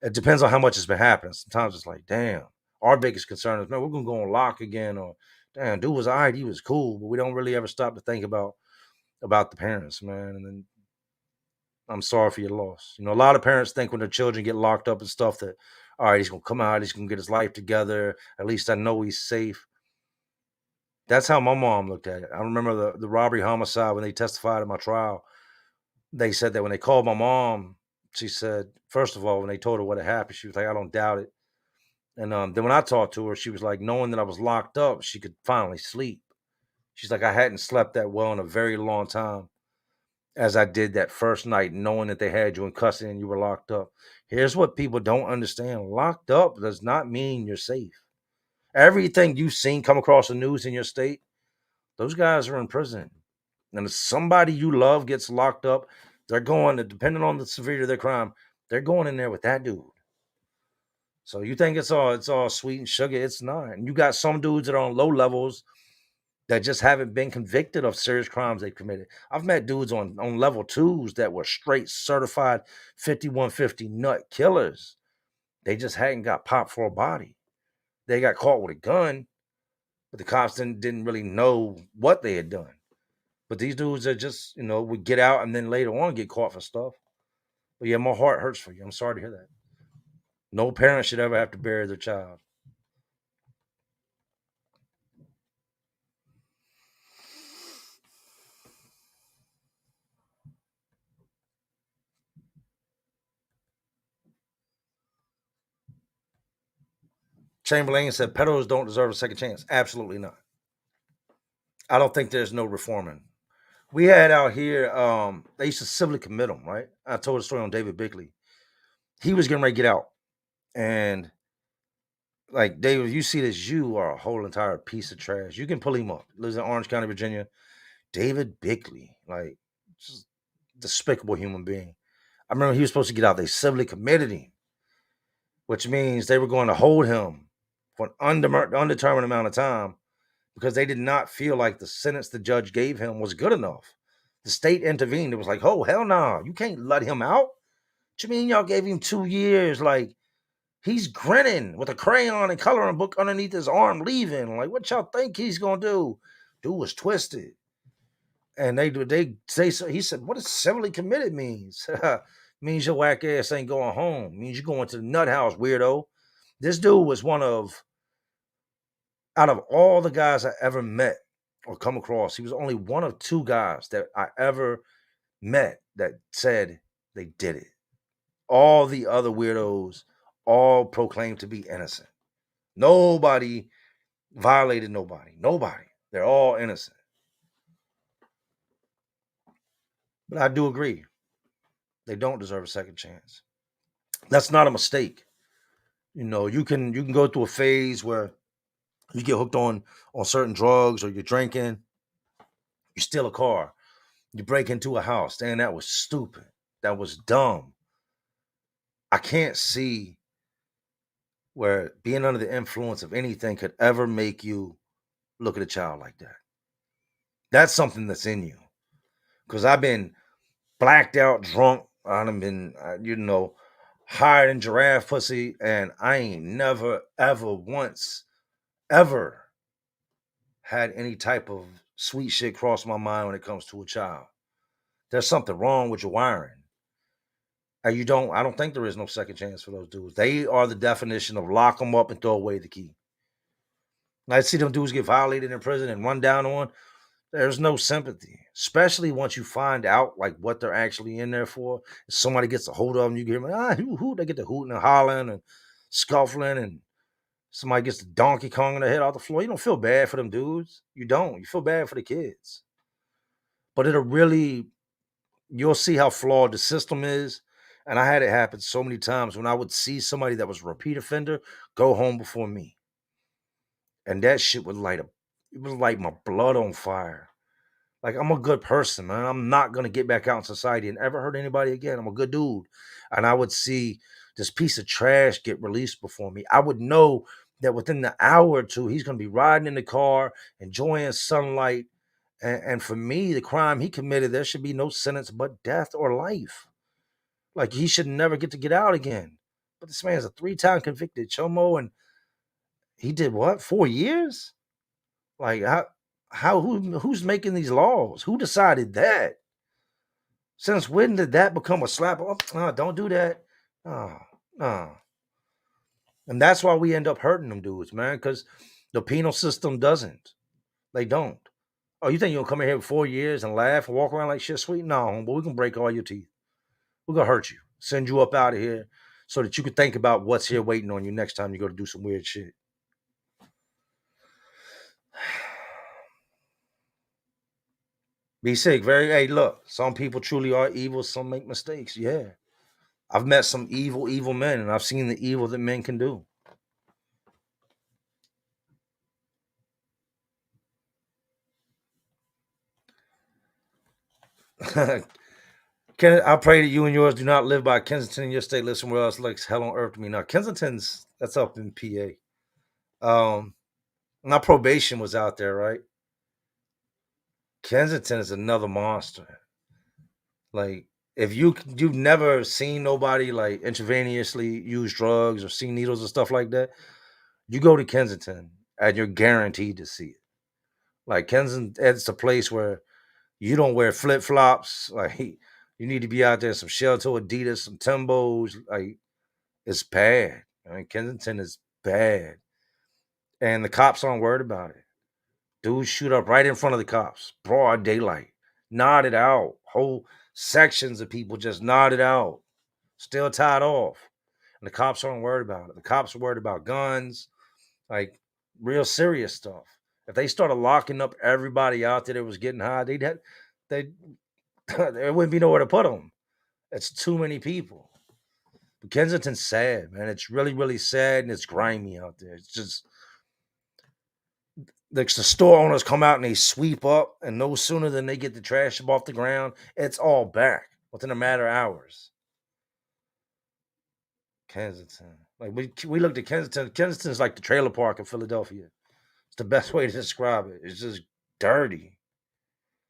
A: it depends on how much has been happening. Sometimes it's like, damn, our biggest concern is, man, we're going to go on lock again, or damn, dude was all right, he was cool, but we don't really ever stop to think about the parents, man. And then I'm sorry for your loss. A lot of parents think when their children get locked up and stuff that, all right, he's going to come out, he's going to get his life together. At least I know he's safe. That's how my mom looked at it. I remember the robbery homicide when they testified at my trial. They said that when they called my mom, she said, first of all, when they told her what had happened, she was like, I don't doubt it. And then when I talked to her, she was like, knowing that I was locked up, she could finally sleep. She's like, I hadn't slept that well in a very long time as I did that first night, knowing that they had you in custody and you were locked up. Here's what people don't understand. Locked up does not mean you're safe. Everything you've seen come across the news in your state, those guys are in prison. And if somebody you love gets locked up, they're going to, depending on the severity of their crime, they're going in there with that dude. So you think it's all sweet and sugar. It's not. And you got some dudes that are on low levels that just haven't been convicted of serious crimes they committed. I've met dudes on level 2s that were straight certified 5150 nut killers. They just hadn't got popped for a body. They got caught with a gun, but the cops didn't really know what they had done. But these dudes are just, would get out and then later on get caught for stuff. But yeah, my heart hurts for you. I'm sorry to hear that. No parent should ever have to bury their child. Chamberlain said pedos don't deserve a second chance. Absolutely not. I don't think there's no reforming. We had out here, they used to civilly commit them, right? I told a story on David Bickley. He was getting ready to get out. And like, David, you see this, you are a whole entire piece of trash. You can pull him up. Lives in Orange County, Virginia. David Bickley, like, just despicable human being. I remember he was supposed to get out. They civilly committed him, which means they were going to hold him for an undetermined amount of time because they did not feel like the sentence the judge gave him was good enough. The state intervened. It was like, oh, hell no, you can't let him out. What you mean y'all gave him 2 years? Like, he's grinning with a crayon and coloring book underneath his arm, leaving. Like, what y'all think he's gonna do? Dude was twisted. And they say so. He said, "What does civilly committed means? Means your whack ass ain't going home. Means you're going to the nut house, weirdo." This dude was one of, out of all the guys I ever met or come across, he was only one of two guys that I ever met that said they did it. All the other weirdos all proclaimed to be innocent. Nobody violated nobody. Nobody. They're all innocent. But I do agree. They don't deserve a second chance. That's not a mistake. You can go through a phase where you get hooked on certain drugs, or you're drinking, you steal a car, you break into a house. Damn, that was stupid. That was dumb. I can't see where being under the influence of anything could ever make you look at a child like that. That's something that's in you. Because I've been blacked out drunk. I've been, higher than giraffe pussy, and I ain't never, ever, once, ever had any type of sweet shit cross my mind when it comes to a child. There's something wrong with your wiring. And I don't think there is no second chance for those dudes. They are the definition of lock them up and throw away the key. I see them dudes get violated in prison and run down on. There's no sympathy, especially once you find out like what they're actually in there for. If somebody gets a hold of them, you hear hoo, they get the hooting and hollering and scuffling, and somebody gets the Donkey Kong in the head off the floor. You don't feel bad for them dudes. You don't. You feel bad for the kids. But you'll see how flawed the system is. And I had it happen so many times when I would see somebody that was a repeat offender go home before me. And that shit would it would light my blood on fire. Like, I'm a good person, man. I'm not gonna get back out in society and ever hurt anybody again. I'm a good dude. And I would see this piece of trash get released before me. I would know that within the hour or two, he's gonna be riding in the car, enjoying sunlight. And for me, the crime he committed, there should be no sentence but death or life. Like, he should never get out again. But this man's a 3-time convicted chomo, and he did what? 4 years? Like, who's making these laws? Who decided that? Since when did that become a slap? Oh, don't do that. Oh, no. And that's why we end up hurting them dudes, man, because the penal system doesn't. They don't. Oh, you think you'll come in here for 4 years and laugh and walk around like shit sweet? No, but we can break all your teeth. We're going to hurt you, send you up out of here so that you can think about what's here waiting on you next time you go to do some weird shit. Be sick. Hey, look, some people truly are evil. Some make mistakes. Yeah. I've met some evil, evil men, and I've seen the evil that men can do. I pray that you and yours do not live by Kensington in your state, live somewhere else like hell on earth to me. Now, that's up in PA. My probation was out there, right? Kensington is another monster. Like, if you've never seen nobody like intravenously use drugs or see needles or stuff like that, you go to Kensington and you're guaranteed to see it. Like, Kensington, it's a place where you don't wear flip flops. Like, you need to be out there in some shell toe Adidas, some Timbos. Like, it's bad. I mean, Kensington is bad, and the cops aren't worried about it. Dudes shoot up right in front of the cops, broad daylight, nodded out. Whole sections of people just nodded out, still tied off, and the cops aren't worried about it. The cops are worried about guns, like real serious stuff. If they started locking up everybody out there that was getting high, they there wouldn't be nowhere to put them. It's too many people. But Kensington's sad, man. It's really, really sad, and it's grimy out there. It's just the store owners come out and they sweep up, and no sooner than they get the trash up off the ground, it's all back within a matter of hours. Kensington, like we looked at Kensington. Kensington's like the trailer park in Philadelphia. It's the best way to describe it. It's just dirty.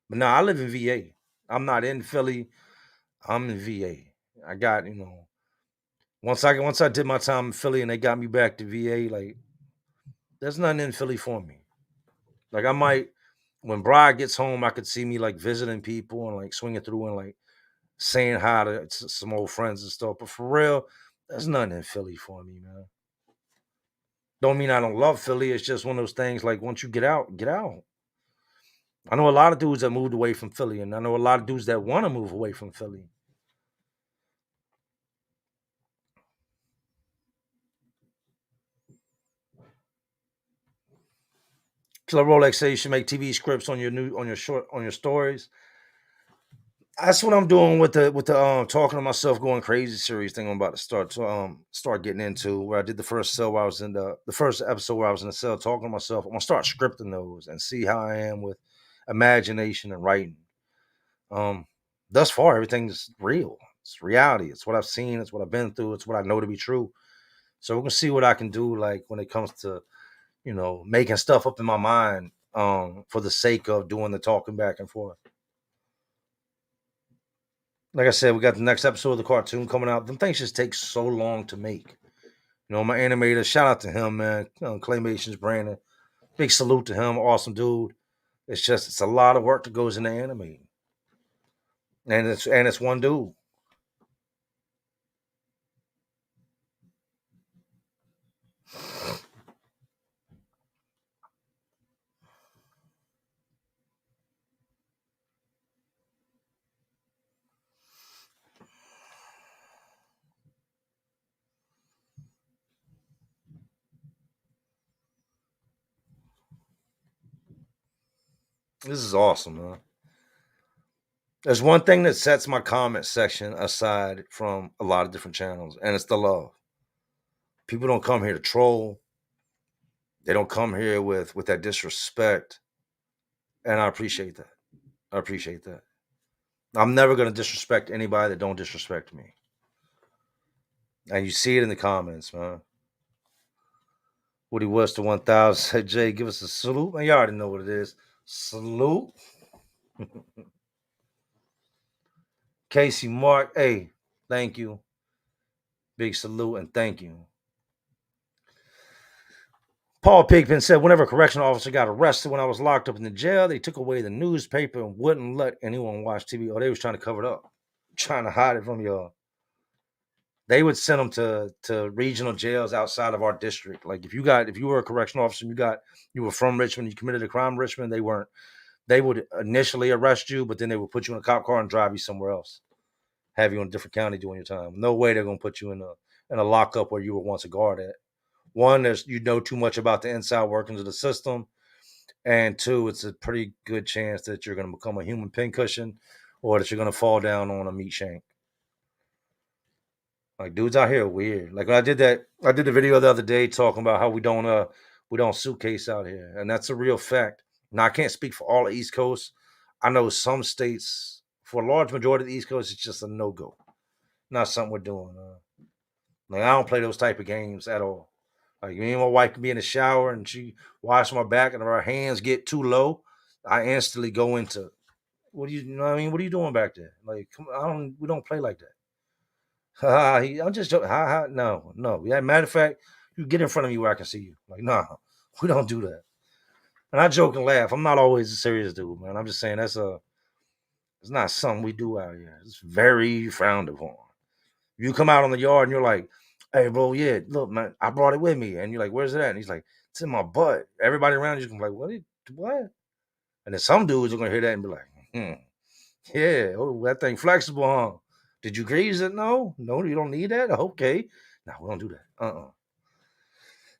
A: But no, I live in VA. I'm not in Philly. I'm in VA. I got, once I did my time in Philly and they got me back to VA, like there's nothing in Philly for me. Like I might when Bride gets home, I could see me like visiting people and like swinging through and like saying hi to some old friends and stuff. But for real, there's nothing in Philly for me, man. Don't mean I don't love Philly. It's just one of those things like once you get out, get out. I know a lot of dudes that moved away from Philly, and I know a lot of dudes that want to move away from Philly. Killer Rolex say you should make TV scripts on your stories. That's what I'm doing with the talking to myself going crazy series thing I'm about to start getting into, where I did the first cell where I was in the first episode where I was in the cell talking to myself. I'm gonna start scripting those and see how I am with imagination and writing. Um Thus far everything's real. It's reality. It's what I've seen, it's what I've been through, it's what I know to be true. So we're gonna see what I can do like when it comes to, making stuff up in my mind for the sake of doing the talking back and forth. Like I said, we got the next episode of the cartoon coming out. Them things just take so long to make. My animator, shout out to him, man. Claymation's Brandon. Big salute to him. Awesome dude. It's a lot of work that goes into animating. And it's one dude. This is awesome, man. There's one thing that sets my comment section aside from a lot of different channels, and it's the love. People don't come here to troll. They don't come here with that disrespect. And I appreciate that. I appreciate that. I'm never gonna disrespect anybody that don't disrespect me. And you see it in the comments, man. Woody West to 1000 said, Jay, give us a salute. Man, you already know what it is. Salute. Casey Mark, hey, thank you. Big salute and thank you. Paul Pigpen said, whenever a correctional officer got arrested when I was locked up in the jail, they took away the newspaper and wouldn't let anyone watch TV. Oh, they was trying to cover it up, trying to hide it from y'all. They would send them to regional jails outside of our district. Like if you were a correctional officer, you were from Richmond, you committed a crime in Richmond, they would initially arrest you, but then they would put you in a cop car and drive you somewhere else, have you in a different county doing your time. No way they're gonna put you in a lockup where you were once a guard at. One, there's you know too much about the inside workings of the system, and two, it's a pretty good chance that you're gonna become a human pincushion, or that you're gonna fall down on a meat shank. Like dudes out here are weird. Like when I did a video the other day talking about how we don't suitcase out here, and that's a real fact. Now I can't speak for all the East Coast. I know some states, for a large majority of the East Coast, it's just a no go. Not something we're doing. Like I don't play those type of games at all. Like me and my wife can be in the shower and she wash my back and if her hands get too low, I instantly go into you know what I mean? What are you doing back there? Like come we don't play like that. I'm just joking. No, no. Yeah, matter of fact, you get in front of me where I can see you. Like, nah, we don't do that. And I joke and laugh. I'm not always a serious dude, man. I'm just saying it's not something we do out here. It's very frowned upon. You come out on the yard and you're like, hey, bro, yeah, look, man, I brought it with me. And you're like, where's it at? And he's like, it's in my butt. Everybody around you can be like, what? And then some dudes are gonna hear that and be like, yeah, oh, that thing flexible, huh? Did you grease it? No, no, you don't need that. Okay, no, we don't do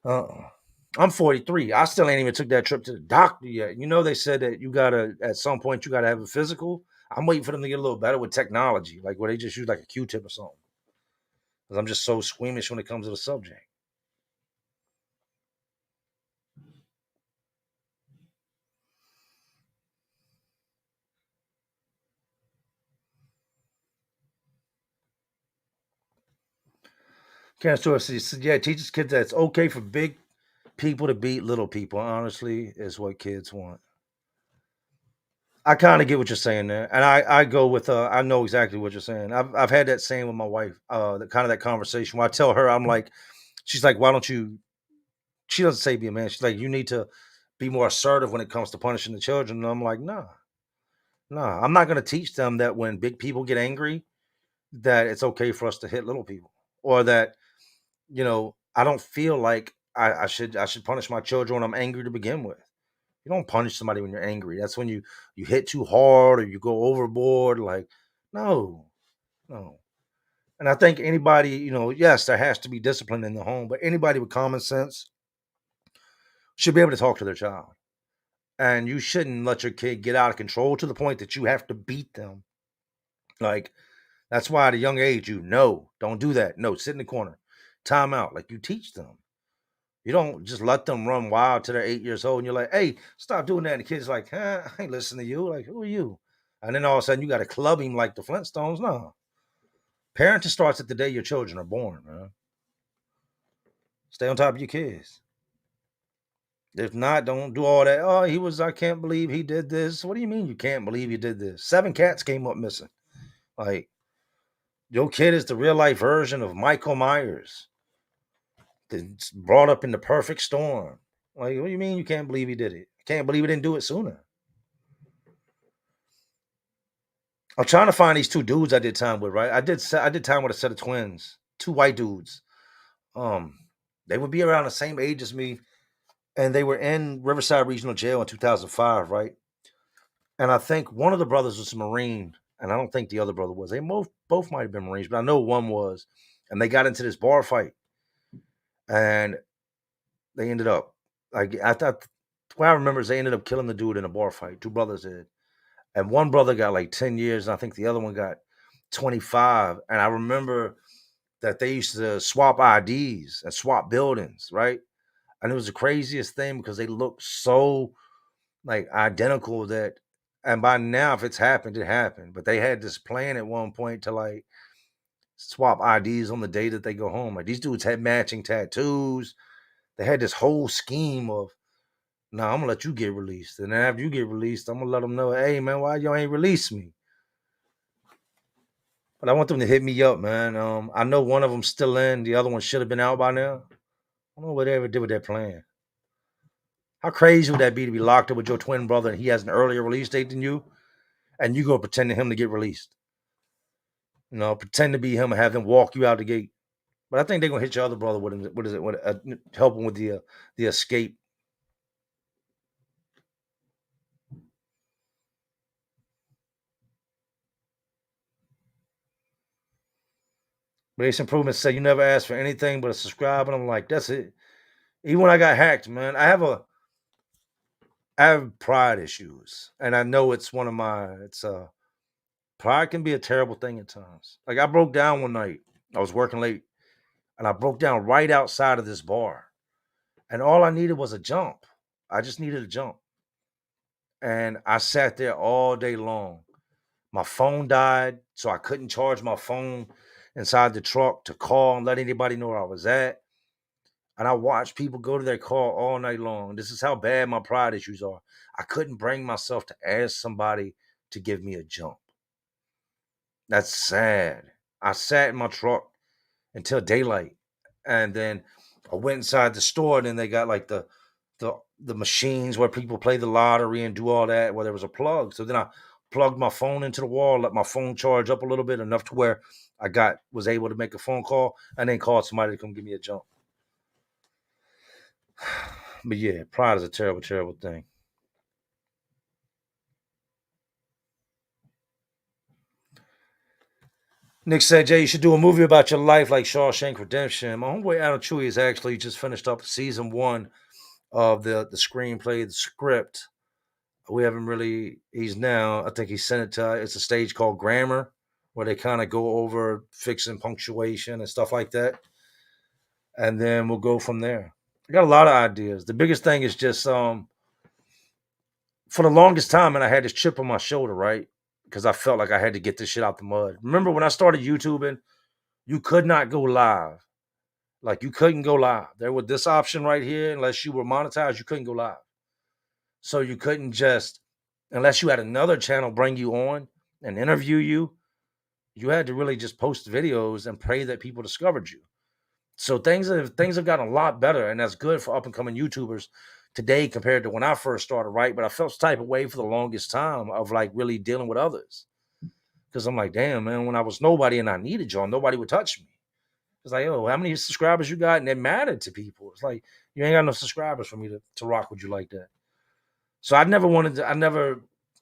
A: that. I'm 43. I still ain't even took that trip to the doctor yet. They said that you gotta at some point you gotta have a physical. I'm waiting for them to get a little better with technology, like where they just use like a Q-tip or something. Because I'm just so squeamish when it comes to the subject. Can't store said, yeah, teaches kids that it's okay for big people to beat little people, honestly, is what kids want. I kind of get what you're saying there, and I go with I know exactly what you're saying. I've had that same with my wife, the kind of that conversation where I tell her I'm like, she's like, why don't you? She doesn't say be a man. She's like, you need to be more assertive when it comes to punishing the children. And I'm like, nah, nah, I'm not gonna teach them that when big people get angry, that it's okay for us to hit little people, or that I don't feel like I should punish my children when I'm angry to begin with. You don't punish somebody when you're angry. That's when you hit too hard or you go overboard. Like, no, no. And I think anybody, yes, there has to be discipline in the home, but anybody with common sense should be able to talk to their child. And you shouldn't let your kid get out of control to the point that you have to beat them. Like, that's why at a young age, don't do that. No, sit in the corner. Time out. Like, you teach them. You don't just let them run wild till they're 8 years old and you're like, hey, stop doing that. And the kid's like, huh, I ain't listening to you. Like, who are you? And then all of a sudden you got to club him like the Flintstones. No. Parenting starts at the day your children are born, man. Stay on top of your kids. If not, don't do all that. Oh, I can't believe he did this. What do you mean you can't believe he did this? 7 cats came up missing. Like, your kid is the real life version of Michael Myers. That's brought up in the perfect storm. Like, what do you mean you can't believe he did it? I can't believe he didn't do it sooner. I'm trying to find these 2 dudes I did time with, right? I did time with a set of twins, 2 white dudes. Um, they would be around the same age as me, and they were in Riverside Regional Jail in 2005, right? And I think one of the brothers was a Marine, and I don't think the other brother was. They both might have been Marines, but I know one was. And they got into this bar fight, and they ended up like I thought. What I remember is they ended up killing the dude in a bar fight. 2 brothers did, and one brother got like 10 years, and I think the other one got 25. And I remember that they used to swap IDs and swap buildings, right? And it was the craziest thing because they looked so like identical that, and by now, if it's happened, it happened. But they had this plan at one point to like swap IDs on the day that they go home. Like, these dudes had matching tattoos. They had this whole scheme of, nah, I'm gonna let you get released. And then after you get released, I'm gonna let them know, hey man, why y'all ain't release me? But I want them to hit me up, man. I know one of them still in, the other one should have been out by now. I don't know what they ever did with that plan. How crazy would that be to be locked up with your twin brother and he has an earlier release date than you, and you go pretend to him to get released? Pretend to be him and have him walk you out the gate. But I think they're gonna hit your other brother with him. What is it? Help him with the escape. Base improvement said you never asked for anything but a subscribe, and I'm like, that's it. Even when I got hacked, man, I have pride issues, and I know it's one of my. It's pride can be a terrible thing at times. Like, I broke down one night. I was working late, and I broke down right outside of this bar, and all I needed was a jump. I just needed a jump, and I sat there all day long. My phone died, so I couldn't charge my phone inside the truck to call and let anybody know where I was at. And I watched people go to their car all night long. This is how bad my pride issues are. I couldn't bring myself to ask somebody to give me a jump. That's sad. I sat in my truck until daylight, and then I went inside the store, and then they got like the machines where people play the lottery and do all that, where there was a plug. So then I plugged my phone into the wall, let my phone charge up a little bit, enough to where was able to make a phone call, and then called somebody to come give me a jump. But yeah, pride is a terrible, terrible thing. Nick said, Jay, you should do a movie about your life like Shawshank Redemption. My homeboy Adam Chewy has actually just finished up season 1 of the screenplay, the script. We haven't really, I think he sent it to, it's a stage called Grammar, where they kind of go over fixing punctuation and stuff like that. And then we'll go from there. I got a lot of ideas. The biggest thing is just, for the longest time, and I had this chip on my shoulder, right? Because I felt like I had to get this shit out the mud. Remember when I started YouTubing, you could not go live. Like you couldn't go live. There was this option right here. Unless you were monetized, you couldn't go live. So you couldn't just, unless you had another channel bring you on and interview you, you had to really just post videos and pray that people discovered you. So things have gotten a lot better, and that's good for up and coming YouTubers today compared to when I first started, right? But I felt some type of way for the longest time of like really dealing with others. Because I'm like, damn, man, when I was nobody and I needed y'all, nobody would touch me. It's like, oh, how many subscribers you got? And it mattered to people. It's like, you ain't got enough subscribers for me to rock with you like that. So I never wanted to,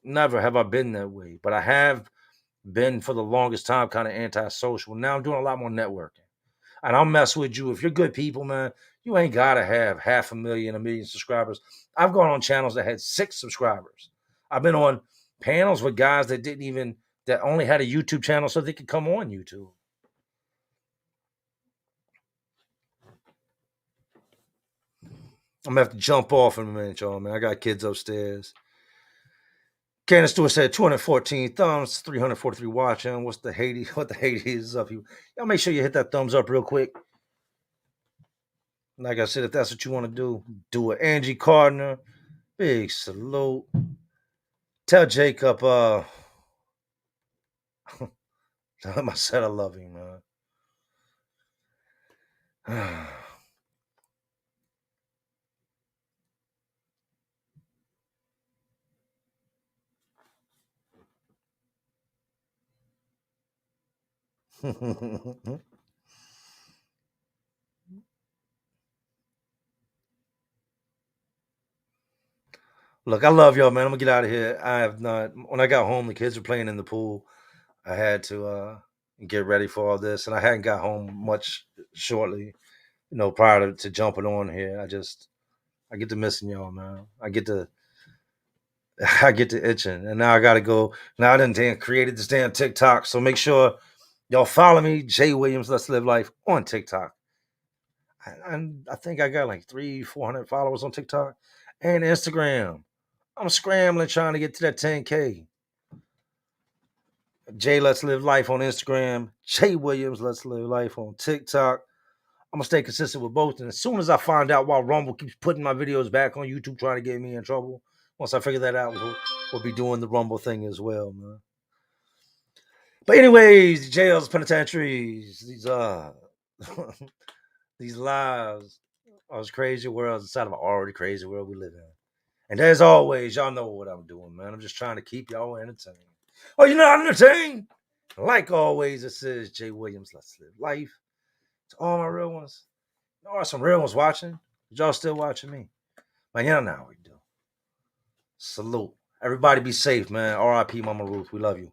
A: never have I been that way. But I have been for the longest time kind of antisocial. Now I'm doing a lot more networking. And I'll mess with you. If you're good people, man, you ain't gotta have 500,000, 1,000,000 subscribers. I've gone on channels that had 6 subscribers. I've been on panels with guys that only had a YouTube channel so they could come on YouTube. I'm gonna have to jump off in a minute, y'all, man. I got kids upstairs. Candace Stewart said 214 thumbs, 343 watching. What's the Haiti? What the Haiti is up? Y'all make sure you hit that thumbs up real quick. Like I said, if that's what you want to do it. Angie Gardner, big salute. Tell Jacob, tell him I said I love him, man. Look, I love y'all, man. I'm gonna get out of here. I have not. When I got home, the kids were playing in the pool. I had to get ready for all this, and I hadn't got home much shortly. Prior to jumping on here, I get to missing y'all, man. I get to I get to itching, and now I gotta go. Now I done created this damn TikTok, so make sure y'all follow me, Jay Williams. Let's live life on TikTok. And I think I got like 300-400 followers on TikTok and Instagram. I'm scrambling trying to get to that 10K. Jay Let's Live Life on Instagram. Jay Williams Let's Live Life on TikTok. I'm gonna stay consistent with both. And as soon as I find out why Rumble keeps putting my videos back on YouTube trying to get me in trouble, once I figure that out, we'll be doing the Rumble thing as well, man. But anyways, jails, penitentiaries, these lives are this crazy world inside of an already crazy world we live in. And as always, y'all know what I'm doing, man. I'm just trying to keep y'all entertained. Oh, you're not entertained? Like always, it says Jay Williams, let's live life. To all my real ones. There are some real ones watching. But y'all still watching me. Man, y'all know how we do. Salute. Everybody be safe, man. R.I.P. Mama Ruth. We love you.